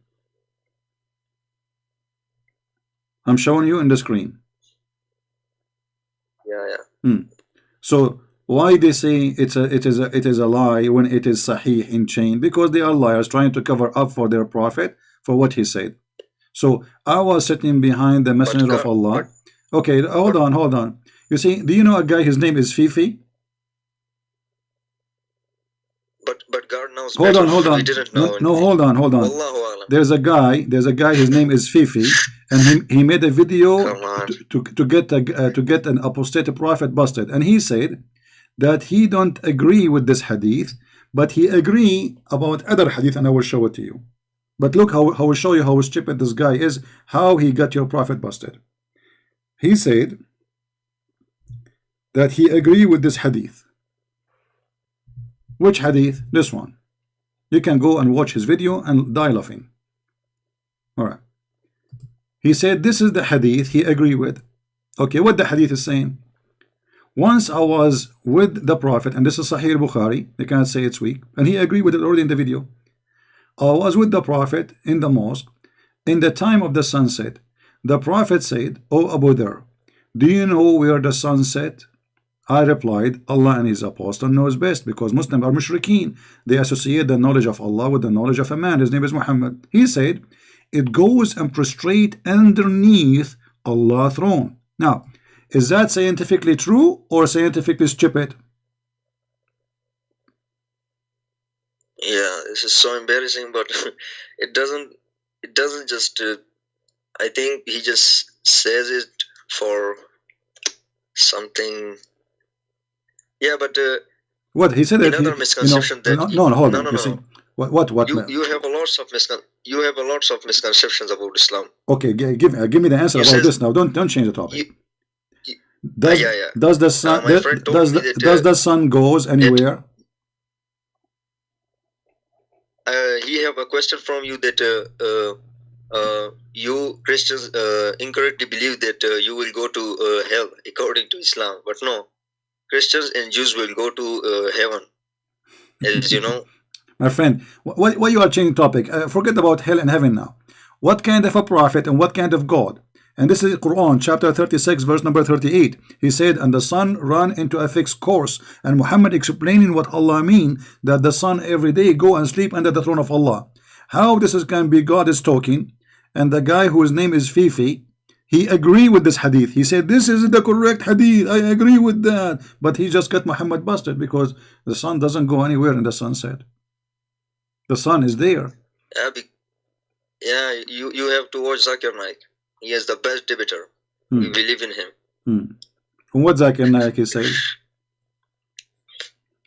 I'm showing you in the screen. Yeah. So why they say it is a lie when it is sahih in chain? Because they are liars trying to cover up for their prophet for what he said. So I was sitting behind the messenger of Allah. Okay, hold on. You see, do you know a guy, his name is Fifi? But God knows. Hold on. We didn't know. No, hold on. There's a guy, his name is Fifi, and he made a video to get an apostate prophet busted, and he said that he don't agree with this hadith, but he agree about other hadith, and I will show it to you. But look how I will show you how stupid this guy is, how he got your prophet busted. He said that he agree with this hadith. Which hadith? This one. You can go and watch his video and die laughing. Alright. He said this is the hadith he agree with. Okay, what the hadith is saying? Once I was with the prophet, and this is Sahih Bukhari, you cannot say it's weak, and he agreed with it already in the video. I was with the prophet in the mosque in the time of the sunset. The prophet said, "O Abu Dhar, do you know where the sun set?" I replied, Allah and his apostle knows best, because Muslims are mushrikeen. They associate the knowledge of Allah with the knowledge of a man. His name is Muhammad. He said, it goes and prostrate underneath Allah's throne. Now, is that scientifically true or scientifically stupid? Yeah, this is so embarrassing, but it doesn't just, I think he just says it for something. Yeah, but what he said, that another misconception, that no, hold on. You see, what you have a lots of misconceptions about Islam. Okay, give me the answer about this now. Don't change the topic. Does the sun does the sun goes anywhere? He have a question from you that you Christians incorrectly believe that you will go to hell according to Islam, but no, Christians and Jews will go to heaven, as you know. My friend, why you are changing topic? Forget about hell and heaven now. What kind of a prophet and what kind of God? And this is Quran chapter 36 verse number 38. He said, and the sun ran into a fixed course. And Muhammad explaining what Allah mean, that the sun every day go and sleep under the throne of Allah. How this can be God is talking, and the guy whose name is Fifi, he agree with this hadith. He said, this is the correct hadith, I agree with that. But he just got Muhammad busted, because the sun doesn't go anywhere in the sunset. The sun is there. Yeah, you have to watch Zakir Naik. He is the best debater. We believe in him. What Zakir Naik he said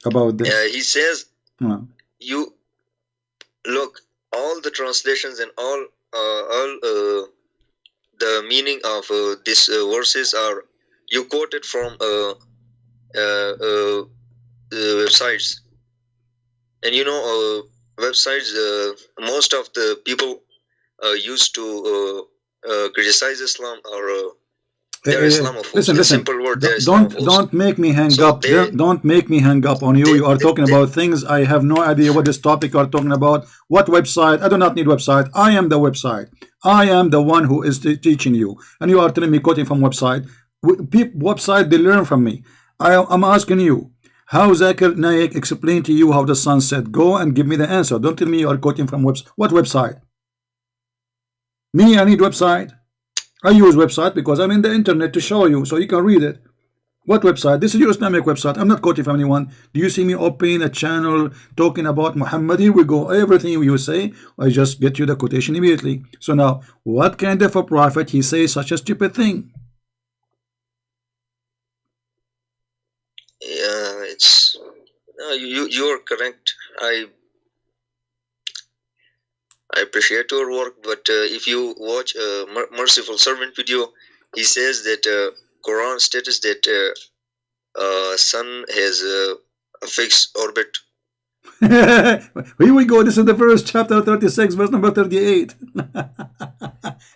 about this? He says, you look, all the translations and all the meaning of these verses are you quoted from websites, and you know websites. Most of the people used to criticize Islam, or they're Islamophobes. Listen. Simple word. Don't make me hang up. Don't make me hang up on you. You are talking about things I have no idea what this topic you are talking about. What website? I do not need website. I am the website. I am the one who is teaching you, and you are telling me quoting from website. Website they learn from me. I'm asking you, how Zakir Naik explained to you how the sun set? Go and give me the answer. Don't tell me you are quoting from website. What website? Me, I need website. I use website because I'm in the internet to show you so you can read it. What website? This is your Islamic website. I'm not quoting from anyone. Do you see me open a channel talking about Muhammad? Here we go. Everything you say, I just get you the quotation immediately. So now, what kind of a prophet he says such a stupid thing? Yeah, it's you're correct. I appreciate your work, but if you watch a Merciful Servant video, he says that Quran states that sun has a fixed orbit. Here we go. This is the verse, chapter 36, verse number 38.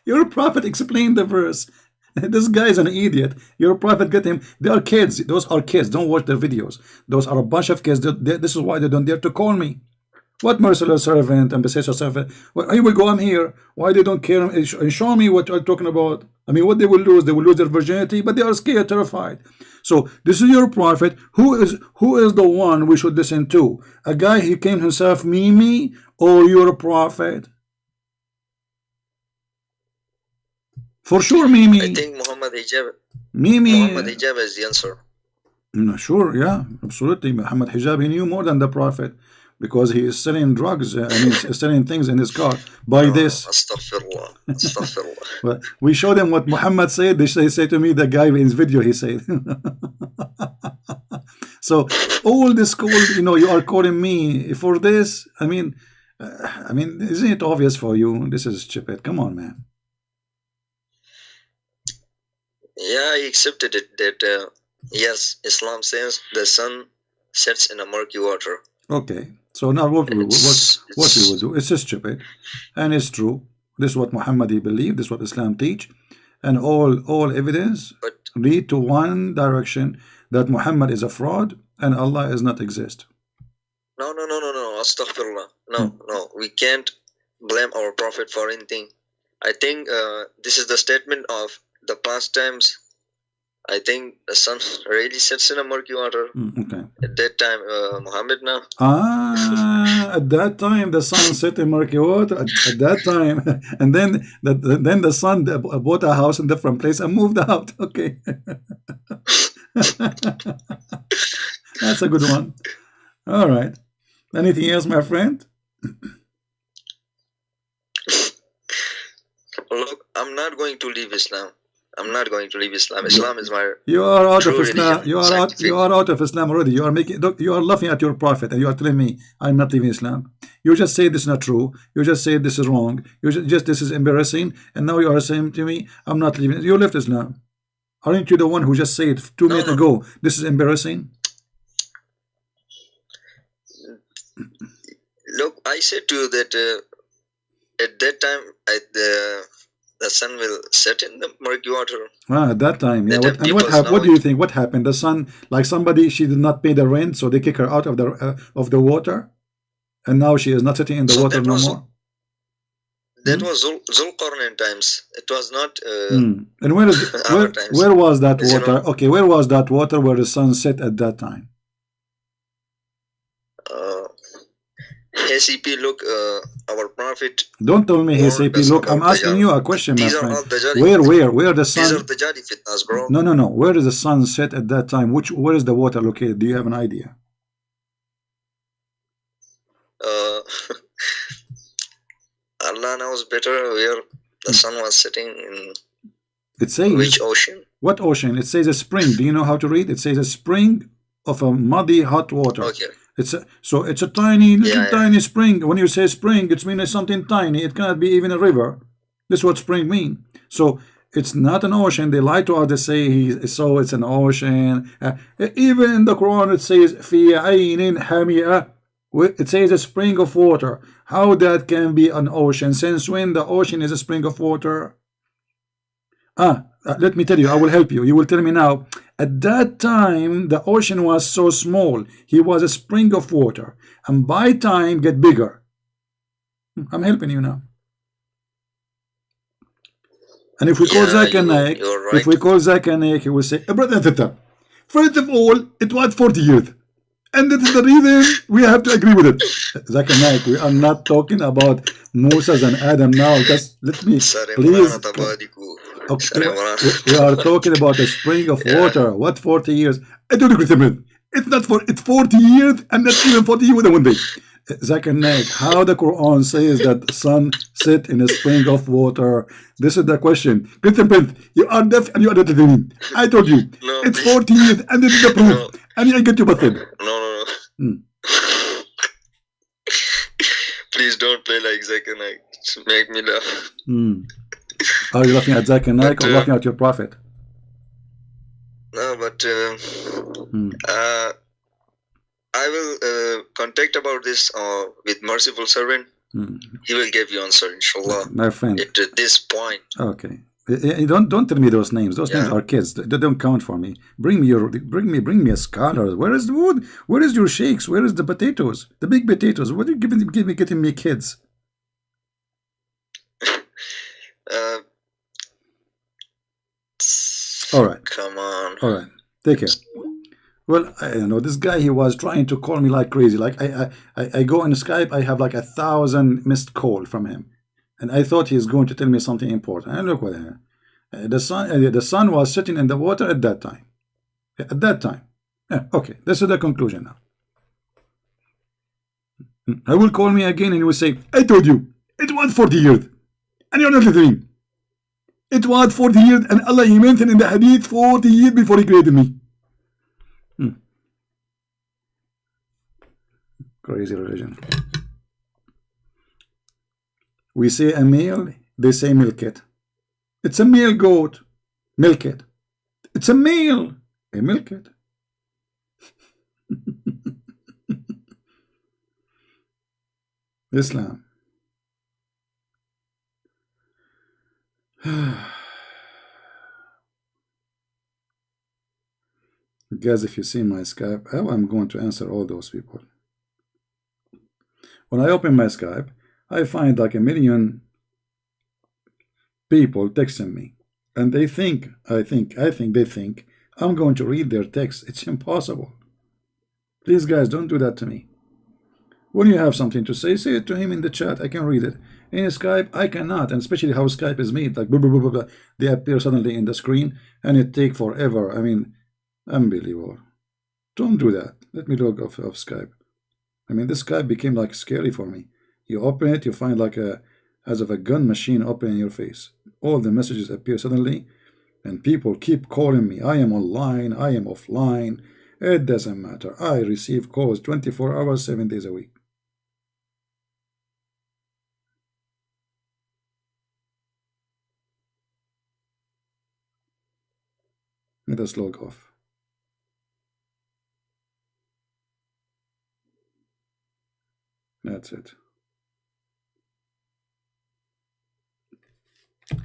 Your prophet explained the verse. This guy is an idiot. Your prophet get him. They are kids. Those are kids. Don't watch their videos. Those are a bunch of kids. This is why they don't dare to call me. What merciful servant and beseech servant? Well, here we go. I'm here. Why they don't care and show me what you're talking about? I mean, what they will lose? They will lose their virginity, but they are scared, terrified. So this is your prophet. Who is the one we should listen to? A guy who came himself, Mimi, or your prophet? For sure, Mimi. I think Muhammad Hijab. Mimi. Muhammad Hijab is the answer. Sure, yeah, absolutely. Muhammad Hijab, he knew more than the prophet, because he is selling drugs. I mean, selling things in his car. Buy this. Astaghfirullah. Astaghfirullah. Well, we showed them what Muhammad said. They say to me, the guy in his video, he said. So all this call, you are calling me for this. I mean, isn't it obvious for you? This is stupid. Come on, man. Yeah, I accepted it that yes, Islam says the sun sets in a murky water. Okay, so now what we will do? It's stupid, and it's true. This is what Muhammad believed. This is what Islam teach, and all evidence lead to one direction, that Muhammad is a fraud and Allah does not exist. No. Astaghfirullah. No. We can't blame our prophet for anything. I think this is the statement of the past times I think the sun really sets in a murky water. Okay. At that time, Muhammad now. At that time the sun set in murky water. At that time, and then the sun bought a house in a different place and moved out. Okay. That's a good one. All right. Anything else, my friend? Look, I'm not going to leave Islam. I'm not going to leave Islam. Islam is my. You are out of Islam. Religion. You are out of Islam already. You are making. You are laughing at your prophet, and you are telling me I'm not leaving Islam. You just say this is not true. You just say this is wrong. You just this is embarrassing, and now you are saying to me I'm not leaving. You left Islam. Aren't you the one who just said 2 minutes ago this is embarrassing? Look, I said to you that at that time the sun will set in the murky water. At that time, yeah. What happened? What do you think? What happened? The sun, like somebody, she did not pay the rent, so they kick her out of the water, and now she is not sitting in the water no more. That was Zulqarnain times. It was not. And where was that water? You know, okay, where was that water where the sun set at that time? HCP, look, our prophet. Don't tell me HCP, look, I'm asking you a question, my friend. Where the sun? These are the Jadi fitnas, bro. No. Where is the sun set at that time? Where is the water located? Do you have an idea? Allah knows better where the sun was setting in. It says which ocean? What ocean? It says a spring. Do you know how to read? It says a spring of a muddy hot water. Okay. It's a tiny tiny spring. When you say spring, it means something tiny. It cannot be even a river. This is what spring means. So it's not an ocean. They lie to us. They say it's an ocean. Even in the Quran it says fi aynin hamia. It says a spring of water. How that can be an ocean? Since when the ocean is a spring of water? Let me tell you, I will help you. You will tell me now. At that time, the ocean was so small. He was a spring of water. And by time, get bigger. I'm helping you now. And if we call Zakir Naik, he will say, brother, first of all, it was 40 years. And that is the reason we have to agree with it. Zakir Naik, we are not talking about Moses and Adam now. Just let me, please. Okay. We are talking about a spring of water. What 40 years? I don't agree with it. It's 40 years and not even 40 years in one day. Zakir Naik, how the Quran says that the sun set in a spring of water? This is the question. ChristianPrince, you are deaf and you are not listening. I told you. No, it's 40 years and this is the proof. No. And I get you busted. No. Please don't play like Zakir Naik. Make me laugh. Are you laughing at Zakir Naik or laughing at your prophet? No, but I will contact about this with merciful servant. He will give you answer, inshallah. My friend. At this point. Okay. Don't tell me those names. Those names are kids. They don't count for me. Bring me a scholar. Where is the wood? Where is your sheikhs? Where is the potatoes? The big potatoes. What are you getting me kids? All right. Come on. All right. Take care. Well, I don't know. This guy, he was trying to call me like crazy. Like I go on Skype. I have like 1,000 missed call from him, and I thought he's going to tell me something important. And look what the sun was sitting in the water at that time. At that time. Yeah, okay. This is the conclusion now. I will call me again and he will say, I told you, it was 40 years. And you're not listening. It was 40 years, and Allah, he mentioned in the hadith 40 years before he created me. Crazy religion. We say a male, they say milk it. It's a male goat. Milk it. It's a male. They milk it. Islam. Guys, if you see my Skype, how I'm going to answer all those people. When I open my Skype, I find like 1 million people texting me, and they think I'm going to read their text. It's impossible. Please, guys, don't do that to me. When you have something to say it to him in the chat. I can read it. In Skype, I cannot, and especially how Skype is made, like blah, blah, blah, blah, blah. They appear suddenly in the screen, and it take forever. I mean, unbelievable. Don't do that. Let me log off of Skype. I mean, this Skype became like scary for me. You open it, you find like as of a gun machine open in your face. All the messages appear suddenly, and people keep calling me. I am online, I am offline. It doesn't matter. I receive calls 24 hours, 7 days a week. Let us log off. That's it.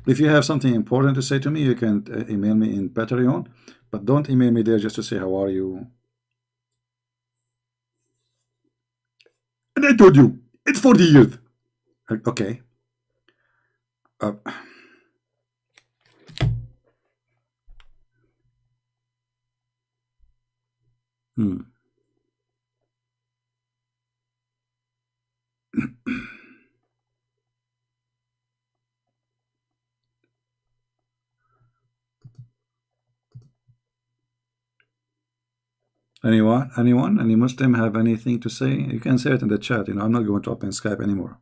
If you have something important to say to me, you can email me in Patreon, but don't email me there just to say how are you. And I told you, it's 40 years. Okay. Anyone? Any Muslim have anything to say? You can say it in the chat. I'm not going to open Skype anymore.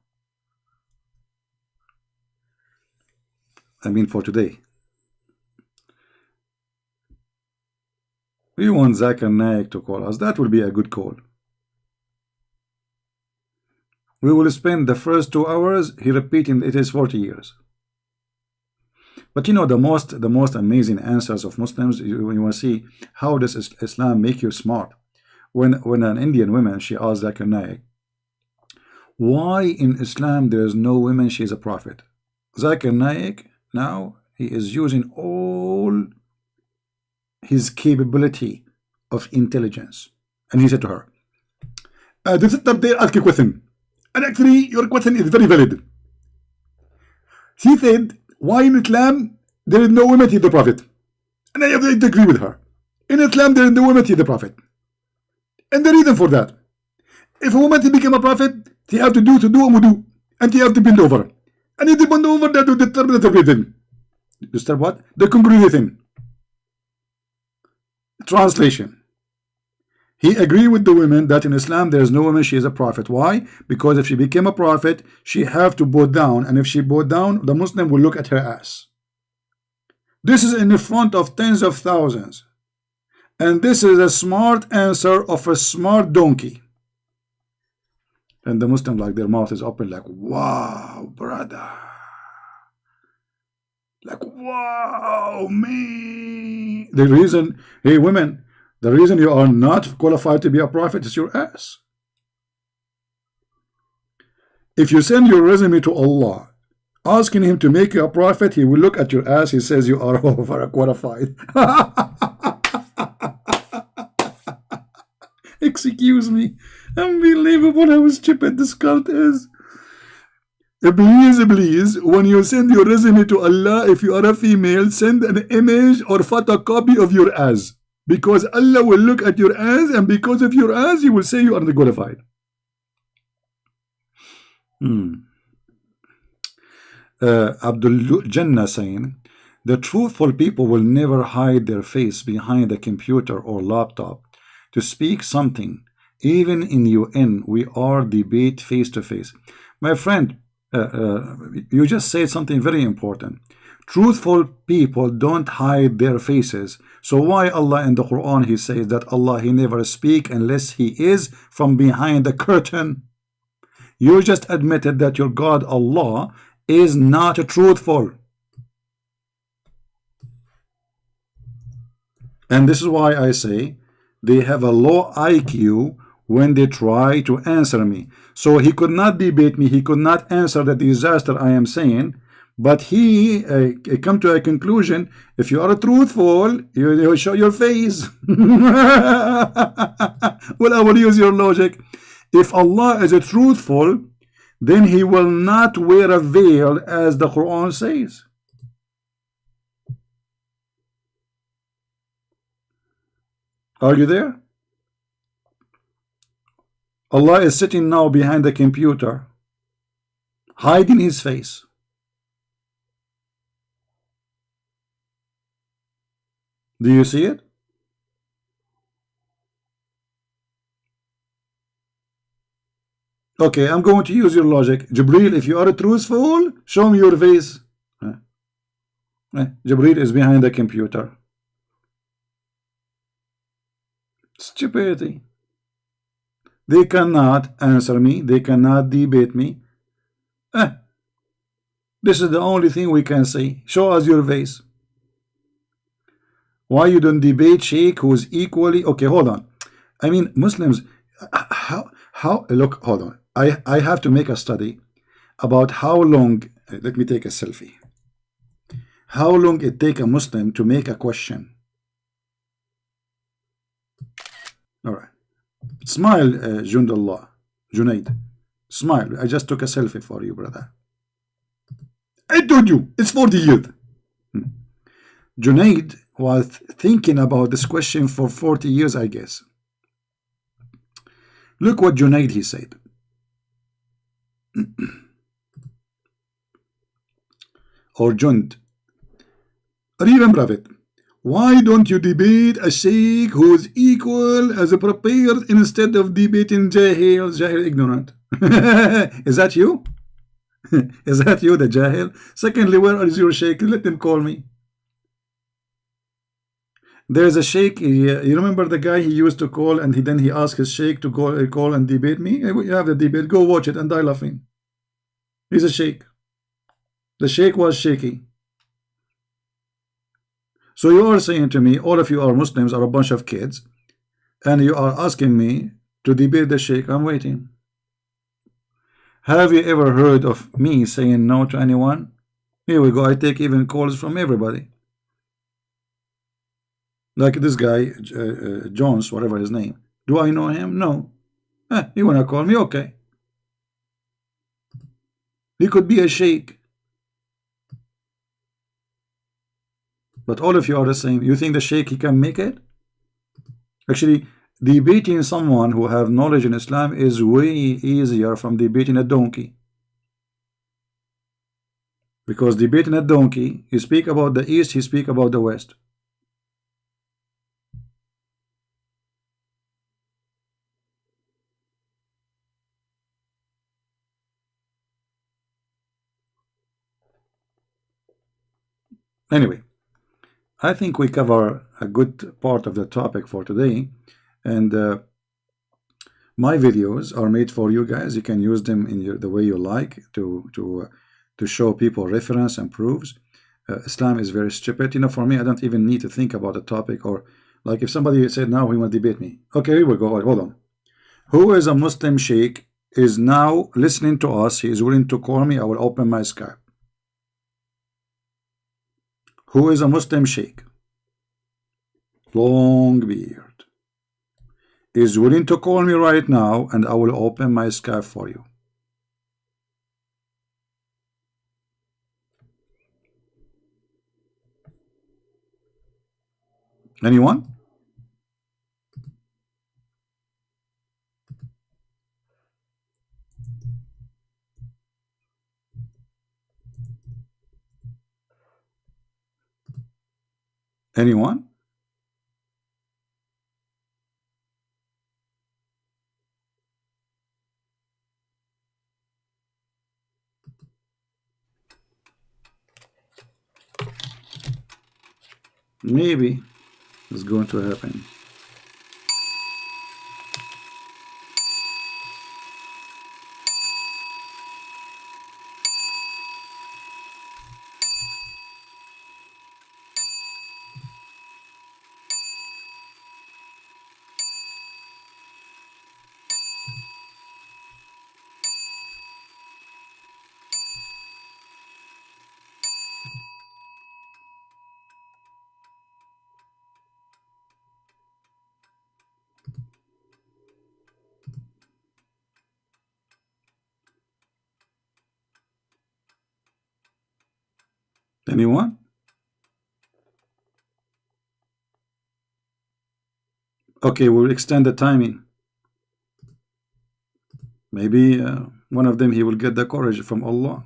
I mean, for today. We want Zakir Naik to call us. That will be a good call. We will spend the first 2 hours he repeating it is 40 years. But the most amazing answers of Muslims, you want to see how does Islam make you smart. When an Indian woman, she asked Zakir Naik, why in Islam there is no women, she is a prophet. Zakir Naik, now he is using all his capability of intelligence, and he said to her, this is the ask a question, and actually your question is very valid. She said, why in Islam there is no woman to the prophet? And I have to agree with her. In Islam there is no woman to the prophet, and the reason for that, if a woman to become a prophet, she have to do wudu, and she have to bend over, and if they bend over, that will disturb the congregation. Disturb what? The congregation. Translation. He agreed with the women that in Islam there is no woman, she is a prophet. Why? Because if she became a prophet, she have to bow down, and if she bow down, the Muslim will look at her ass. This is in the front of tens of thousands, and this is a smart answer of a smart donkey. And the Muslim, like, their mouth is open, like, wow, brother, like, wow, me. The reason, hey women, the reason you are not qualified to be a prophet is your ass. If you send your resume to Allah asking him to make you a prophet, he will look at your ass, he says you are overqualified. Excuse me. Unbelievable how stupid this cult is. Please, when you send your resume to Allah, if you are a female, send an image or photocopy of your ass, because Allah will look at your ass, and because of your ass, He will say you are qualified. Abdul Jannah saying, the truthful people will never hide their face behind a computer or laptop to speak something. Even in UN, we are debate face to face. My friend, you just said something very important. Truthful people don't hide their faces. So why Allah in the Quran, He says that Allah, He never speak unless He is from behind the curtain? You just admitted that your God Allah is not truthful. And this is why I say they have a low IQ when they try to answer me. So he could not debate me, he could not answer the disaster I am saying, but he come to a conclusion. If you are truthful, you show your face. Well, I will use your logic. If Allah is a truthful, then He will not wear a veil as the Quran says. Are you there? Allah is sitting now behind the computer, hiding his face. Do you see it? Okay, I'm going to use your logic. Jibril, if you are truthful, show me your face. Jibril is behind the computer. Stupidity. They cannot answer me. They cannot debate me. This is the only thing we can say. Show us your face. Why you don't debate Sheikh who's equally okay? Hold on. I mean, Muslims. How? Look, hold on. I have to make a study about how long. Let me take a selfie. How long it take a Muslim to make a question? All right. Smile, Jundallah, Junaid. Smile. I just took a selfie for you, brother. I told you it's 40 years. Junaid was thinking about this question for 40 years, I guess. Look what Junaid he said. Or Jund. ArabianProphet. Why don't you debate a sheikh who is equal as a prepared instead of debating Jahil ignorant? Is that you? Is that you, the Jahil? Secondly, where is your sheikh? Let them call me. There's a sheikh. You remember the guy he used to call, and then he asked his sheikh to call and debate me? You have the debate. Go watch it and die laughing. He's a sheikh. The sheikh was shaky. So you are saying to me, all of you are Muslims, are a bunch of kids, and you are asking me to debate the sheikh. I'm waiting. Have you ever heard of me saying no to anyone? Here we go. I take even calls from everybody. Like this guy, Jones, whatever his name. Do I know him? No. You want to call me? Okay. He could be a sheikh. But all of you are the same. You think the sheikh, he can make it? Actually, debating someone who have knowledge in Islam is way easier from debating a donkey. Because debating a donkey, you speak about the East, he speak about the West. Anyway, I think we cover a good part of the topic for today, and my videos are made for you guys. You can use them in the way you like to show people reference and proofs. Islam is very stupid. You know, for me, I don't even need to think about the topic, or like if somebody said, now he want to debate me. Okay, here we go. Hold on. Who is a Muslim sheikh is now listening to us? He is willing to call me. I will open my Skype. Who is a Muslim sheikh? Long beard. Is willing to call me right now, and I will open my Skype for you. Anyone? Anyone? Maybe it's going to happen. Anyone? Okay, we'll extend the timing. Maybe one of them, he will get the courage from Allah.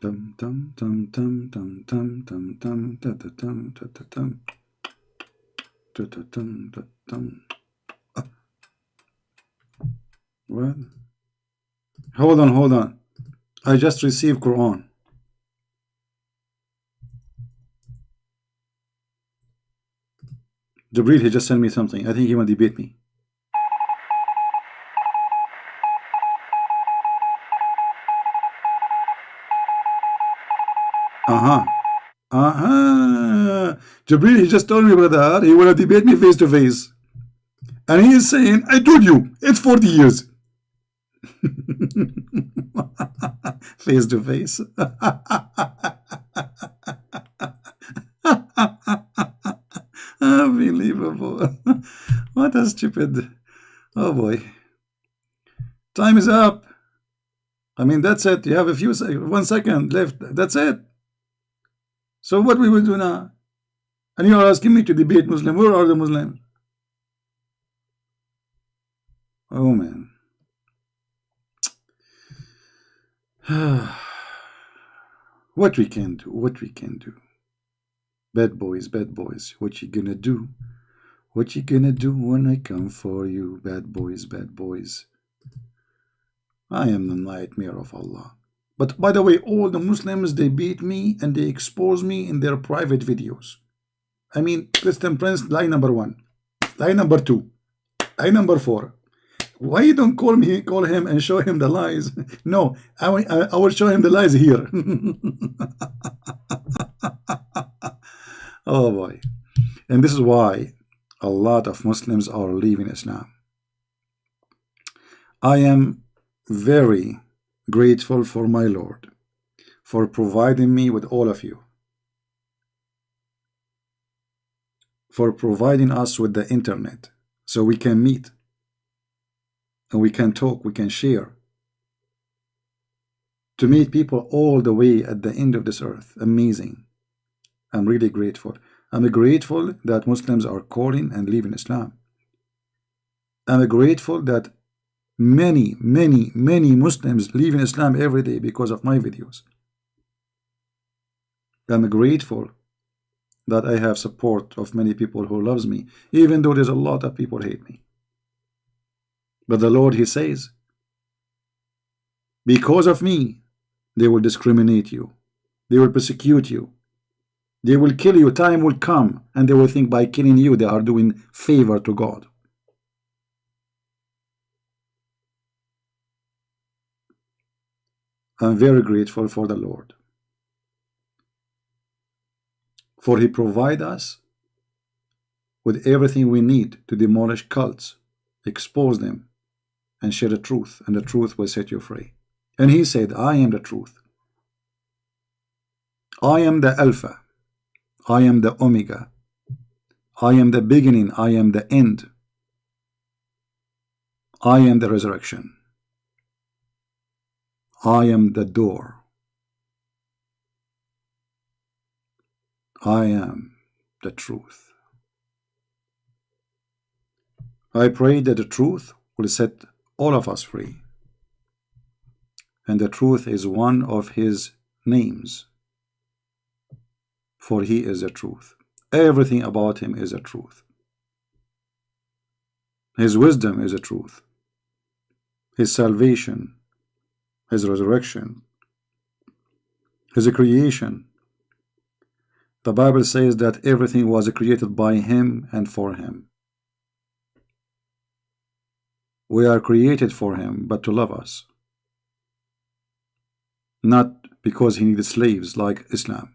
Tum tum tum tum tum tum tum tum ta ta tum ta ta tum ta ta tum ta tum. What? Hold on, hold on. I just received Quran. Jibril, he just sent me something. I think he want to debate me. Jibril, he just told me, brother, he want to debate me face to face. And he is saying, I told you, it's 40 years. Face to face. Unbelievable. What a stupid. Oh boy. Time is up. I mean, that's it. You have a few 1 second left. That's it. So what we will do now? And you are asking me to debate Muslim. Where are the Muslims? Oh man. What we can do, what we can do. Bad boys, what you gonna do? What you gonna do when I come for you? Bad boys, bad boys. I am the nightmare of Allah. But by the way, all the Muslims, they beat me and they expose me in their private videos. I mean, Christian Prince, lie number 1, lie number 2, lie number 4. Why you don't call him and show him the lies? No, I will show him the lies here. Oh boy. And this is why a lot of Muslims are leaving Islam. I am very grateful for my Lord for providing me with all of you, for providing us with the internet so we can meet and we can talk, we can share, to meet people all the way at the end of this earth. Amazing. I'm really grateful. I'm grateful that Muslims are calling and leaving Islam. I'm grateful that many Muslims leaving Islam every day because of my videos. I'm grateful that I have support of many people who loves me, even though there's a lot of people hate me. But the Lord, he says, because of me, they will discriminate you, they will persecute you, they will kill you. Time will come and they will think by killing you they are doing favor to God. I'm very grateful for the Lord, for he provides us with everything we need to demolish cults, expose them, and share the truth, and the truth will set you free. And he said, I am the truth. I am the Alpha. I am the Omega. I am the beginning. I am the end. I am the resurrection. I am the door. I am the truth. I pray that the truth will set all of us free. And the truth is one of his names. For he is the truth. Everything about him is a truth. His wisdom is a truth. His salvation, his resurrection, his creation. The Bible says that everything was created by him and for him. We are created for him, but to love us. not because he needed slaves like Islam.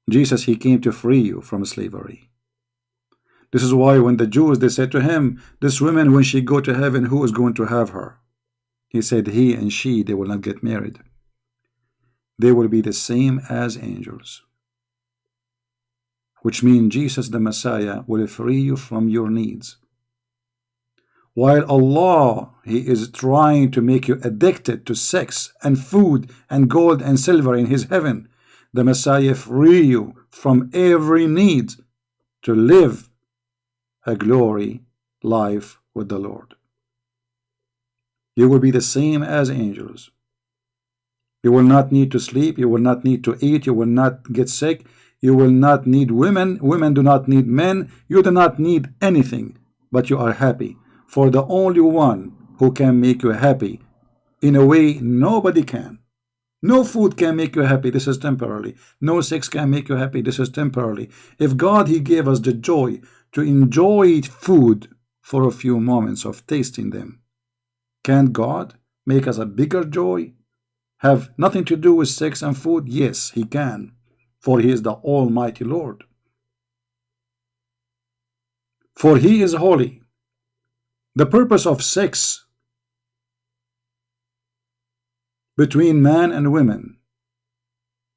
Jesus, he came to free you from slavery. This is why when the Jews, they said to him, this woman, when she go to heaven, who is going to have her? He said, he and she, they will not get married. They will be the same as angels. Which means Jesus the Messiah will free you from your needs. While Allah, he is trying to make you addicted to sex and food and gold and silver in his heaven, the Messiah free you from every need to live a glory life with the Lord. You will be the same as angels. You will not need to sleep. You will not need to eat. You will not get sick. You will not need women. Women do not need men. You do not need anything, but you are happy. For the only one who can make you happy in a way nobody can. No food can make you happy. This is temporarily. No sex can make you happy. This is temporarily. If God, he gave us the joy to enjoy food for a few moments of tasting them, can God make us a bigger joy? Have nothing to do with sex and food? Yes, he can, for he is the Almighty Lord. For he is holy. The purpose of sex between man and women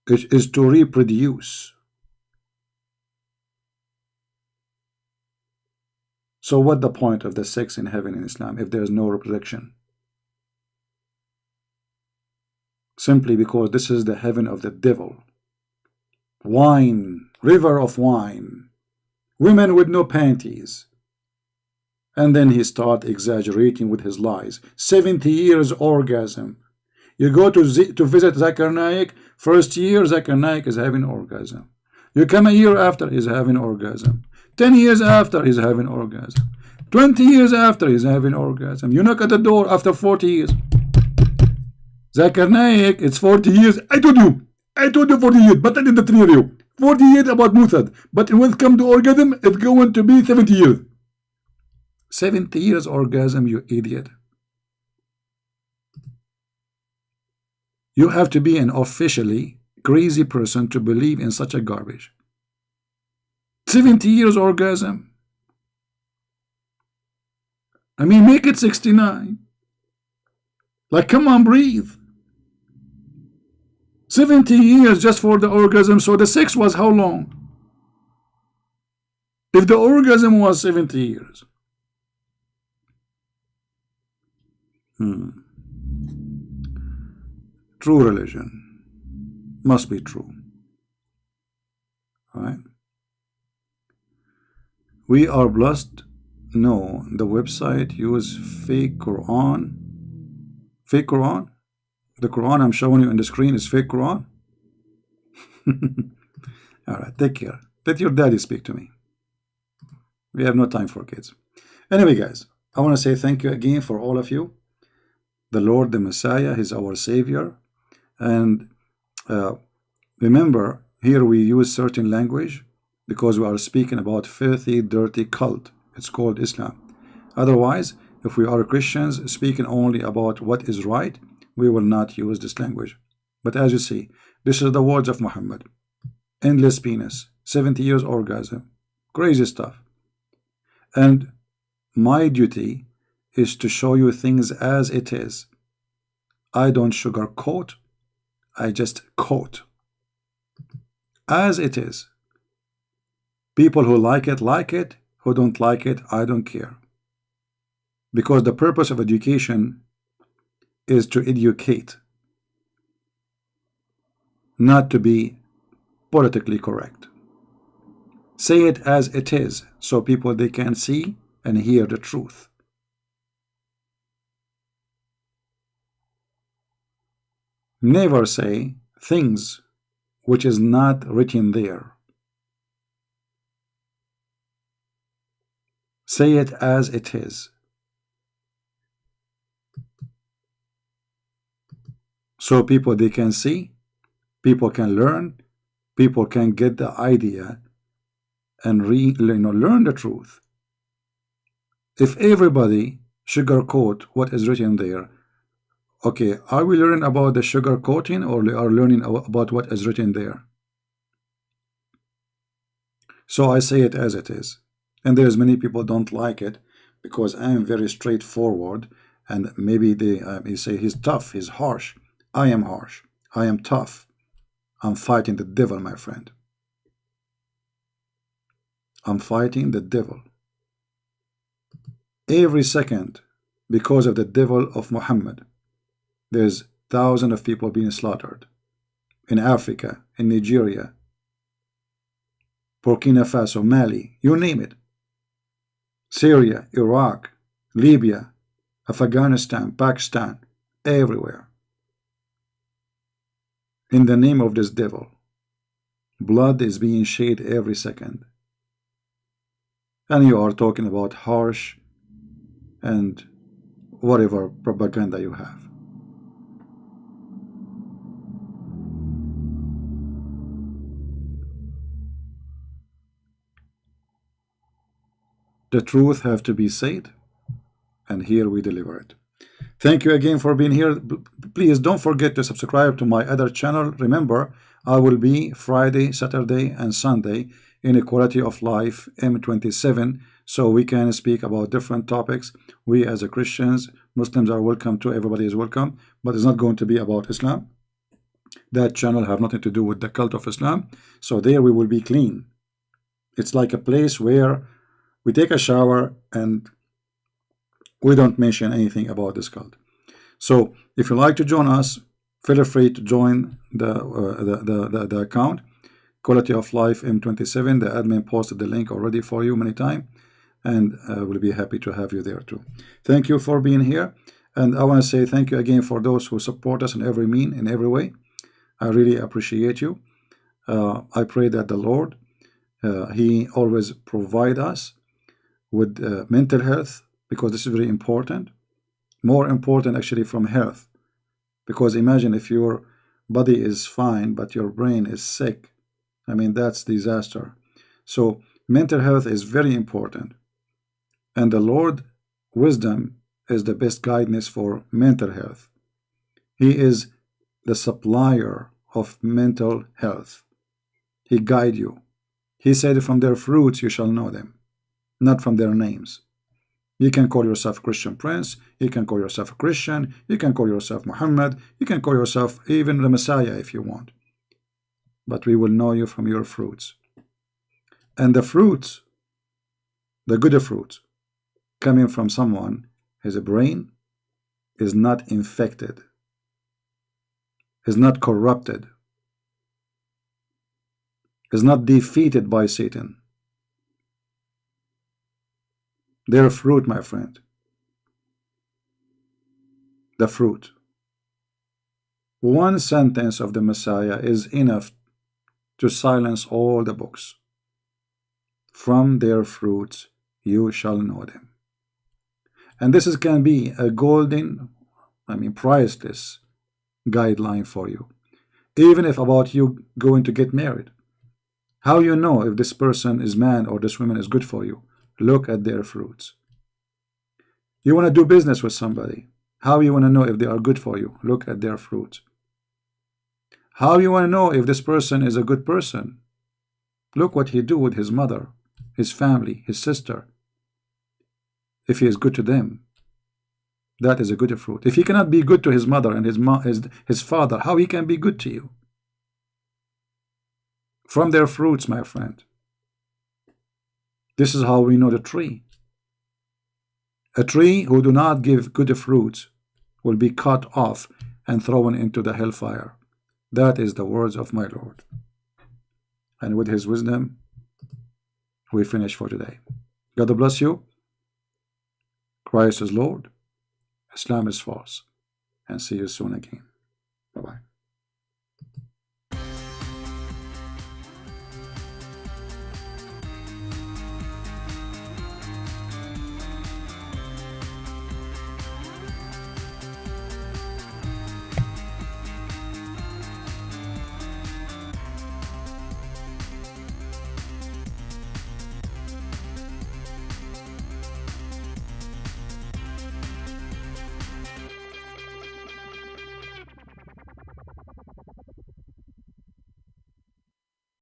is to reproduce. So what the point of the sex in heaven in Islam if there is no reproduction? Simply because this is the heaven of the devil. Wine, river of wine, women with no panties. And then he starts exaggerating with his lies. 70 years orgasm. You go to visit Zakir Naik, first year Zakir Naik is having orgasm. You come a year after, he's having orgasm. 10 years after, he's having orgasm. 20 years after, he's having orgasm. You knock at the door after 40 years. Zakir Naik, it's 40 years. I told you 40 years, but I didn't tell you. 40 years about Muthad. But when it comes to orgasm, it's going to be 70 years. 70 years orgasm, you idiot. You have to be an officially crazy person to believe in such a garbage. 70 years orgasm. I mean, make it 69. Like, come on, breathe. 70 years just for the orgasm. So the sex was how long? If the orgasm was 70 years. True religion must be true. All right. We are blessed. No, the website use fake Quran. Fake Quran? The Quran I'm showing you on the screen is fake Quran? All right, take care. Let your daddy speak to me. We have no time for kids. Anyway, guys, I want to say thank you again for all of you. The Lord, the Messiah, is our Savior. And remember, here we use certain language because we are speaking about filthy, dirty cult. It's called Islam. Otherwise, if we are Christians speaking only about what is right, we will not use this language. But as you see, this is the words of Muhammad. Endless penis, 70 years orgasm, crazy stuff. And my duty is to show you things as it is. I don't sugarcoat, I just quote. As it is. People who like it, who don't like it, I don't care. Because the purpose of education is to educate, not to be politically correct. Say it as it is, so people they can see and hear the truth. Never say things which is not written there. Say it as it is. So people they can see, people can learn, people can get the idea and learn the truth. If everybody sugarcoat what is written there, Okay, are we learning about the sugar coating, or we are learning about what is written there? So I say it as it is, and there's many people don't like it because I am very straightforward, and maybe they say he's tough, he's harsh. I am harsh, I am tough. I'm fighting the devil, my friend. I'm fighting the devil every second because of the devil of Muhammad. There's thousands of people being slaughtered in Africa, in Nigeria, Burkina Faso, Mali, you name it. Syria, Iraq, Libya, Afghanistan, Pakistan, everywhere. In the name of this devil, blood is being shed every second. And you are talking about harsh and whatever propaganda you have. The truth have to be said, and here we deliver it. Thank you again for being here. Please don't forget to subscribe to my other channel. Remember, I will be Friday, Saturday, and Sunday in Equality of Life M27, so we can speak about different topics. We as a Christians, Muslims are welcome to, everybody is welcome, but it's not going to be about Islam. That channel have nothing to do with the cult of Islam, so there we will be clean. It's like a place where we take a shower and we don't mention anything about this cult. So if you like to join us, feel free to join the account, Quality of Life M27. The admin posted the link already for you many times, and we'll be happy to have you there too. Thank you for being here, and I want to say thank you again for those who support us in every mean, in every way. I really appreciate you. I pray that the Lord, He always provide us with mental health, because this is very important, more important actually from health. Because imagine if your body is fine but your brain is sick, I mean, that's disaster. So mental health is very important, and the Lord wisdom is the best guidance for mental health. He is the supplier of mental health. He guide you. He said, from their fruits you shall know them, not from their names. You can call yourself Christian Prince, you can call yourself a Christian, you can call yourself Muhammad, you can call yourself even the Messiah if you want. But we will know you from your fruits. And the fruits, the good fruits, coming from someone whose brain is not infected, is not corrupted, is not defeated by Satan. Their fruit, my friend, the fruit. One sentence of the Messiah is enough to silence all the books. From their fruits you shall know them. And this can be a golden, priceless guideline for you. Even if about you going to get married. How you know if this person is man or this woman is good for you? Look at their fruits. You want to do business with somebody. How you want to know if they are good for you? Look at their fruits. How you want to know if this person is a good person? Look what he do with his mother, his family, his sister. If he is good to them, that is a good fruit. If he cannot be good to his mother and his father, how he can be good to you? From their fruits, my friend. This is how we know the tree. A tree who do not give good fruits will be cut off and thrown into the hellfire. That is the words of my Lord. And with his wisdom, we finish for today. God bless you. Christ is Lord. Islam is false. And see you soon again. Bye-bye.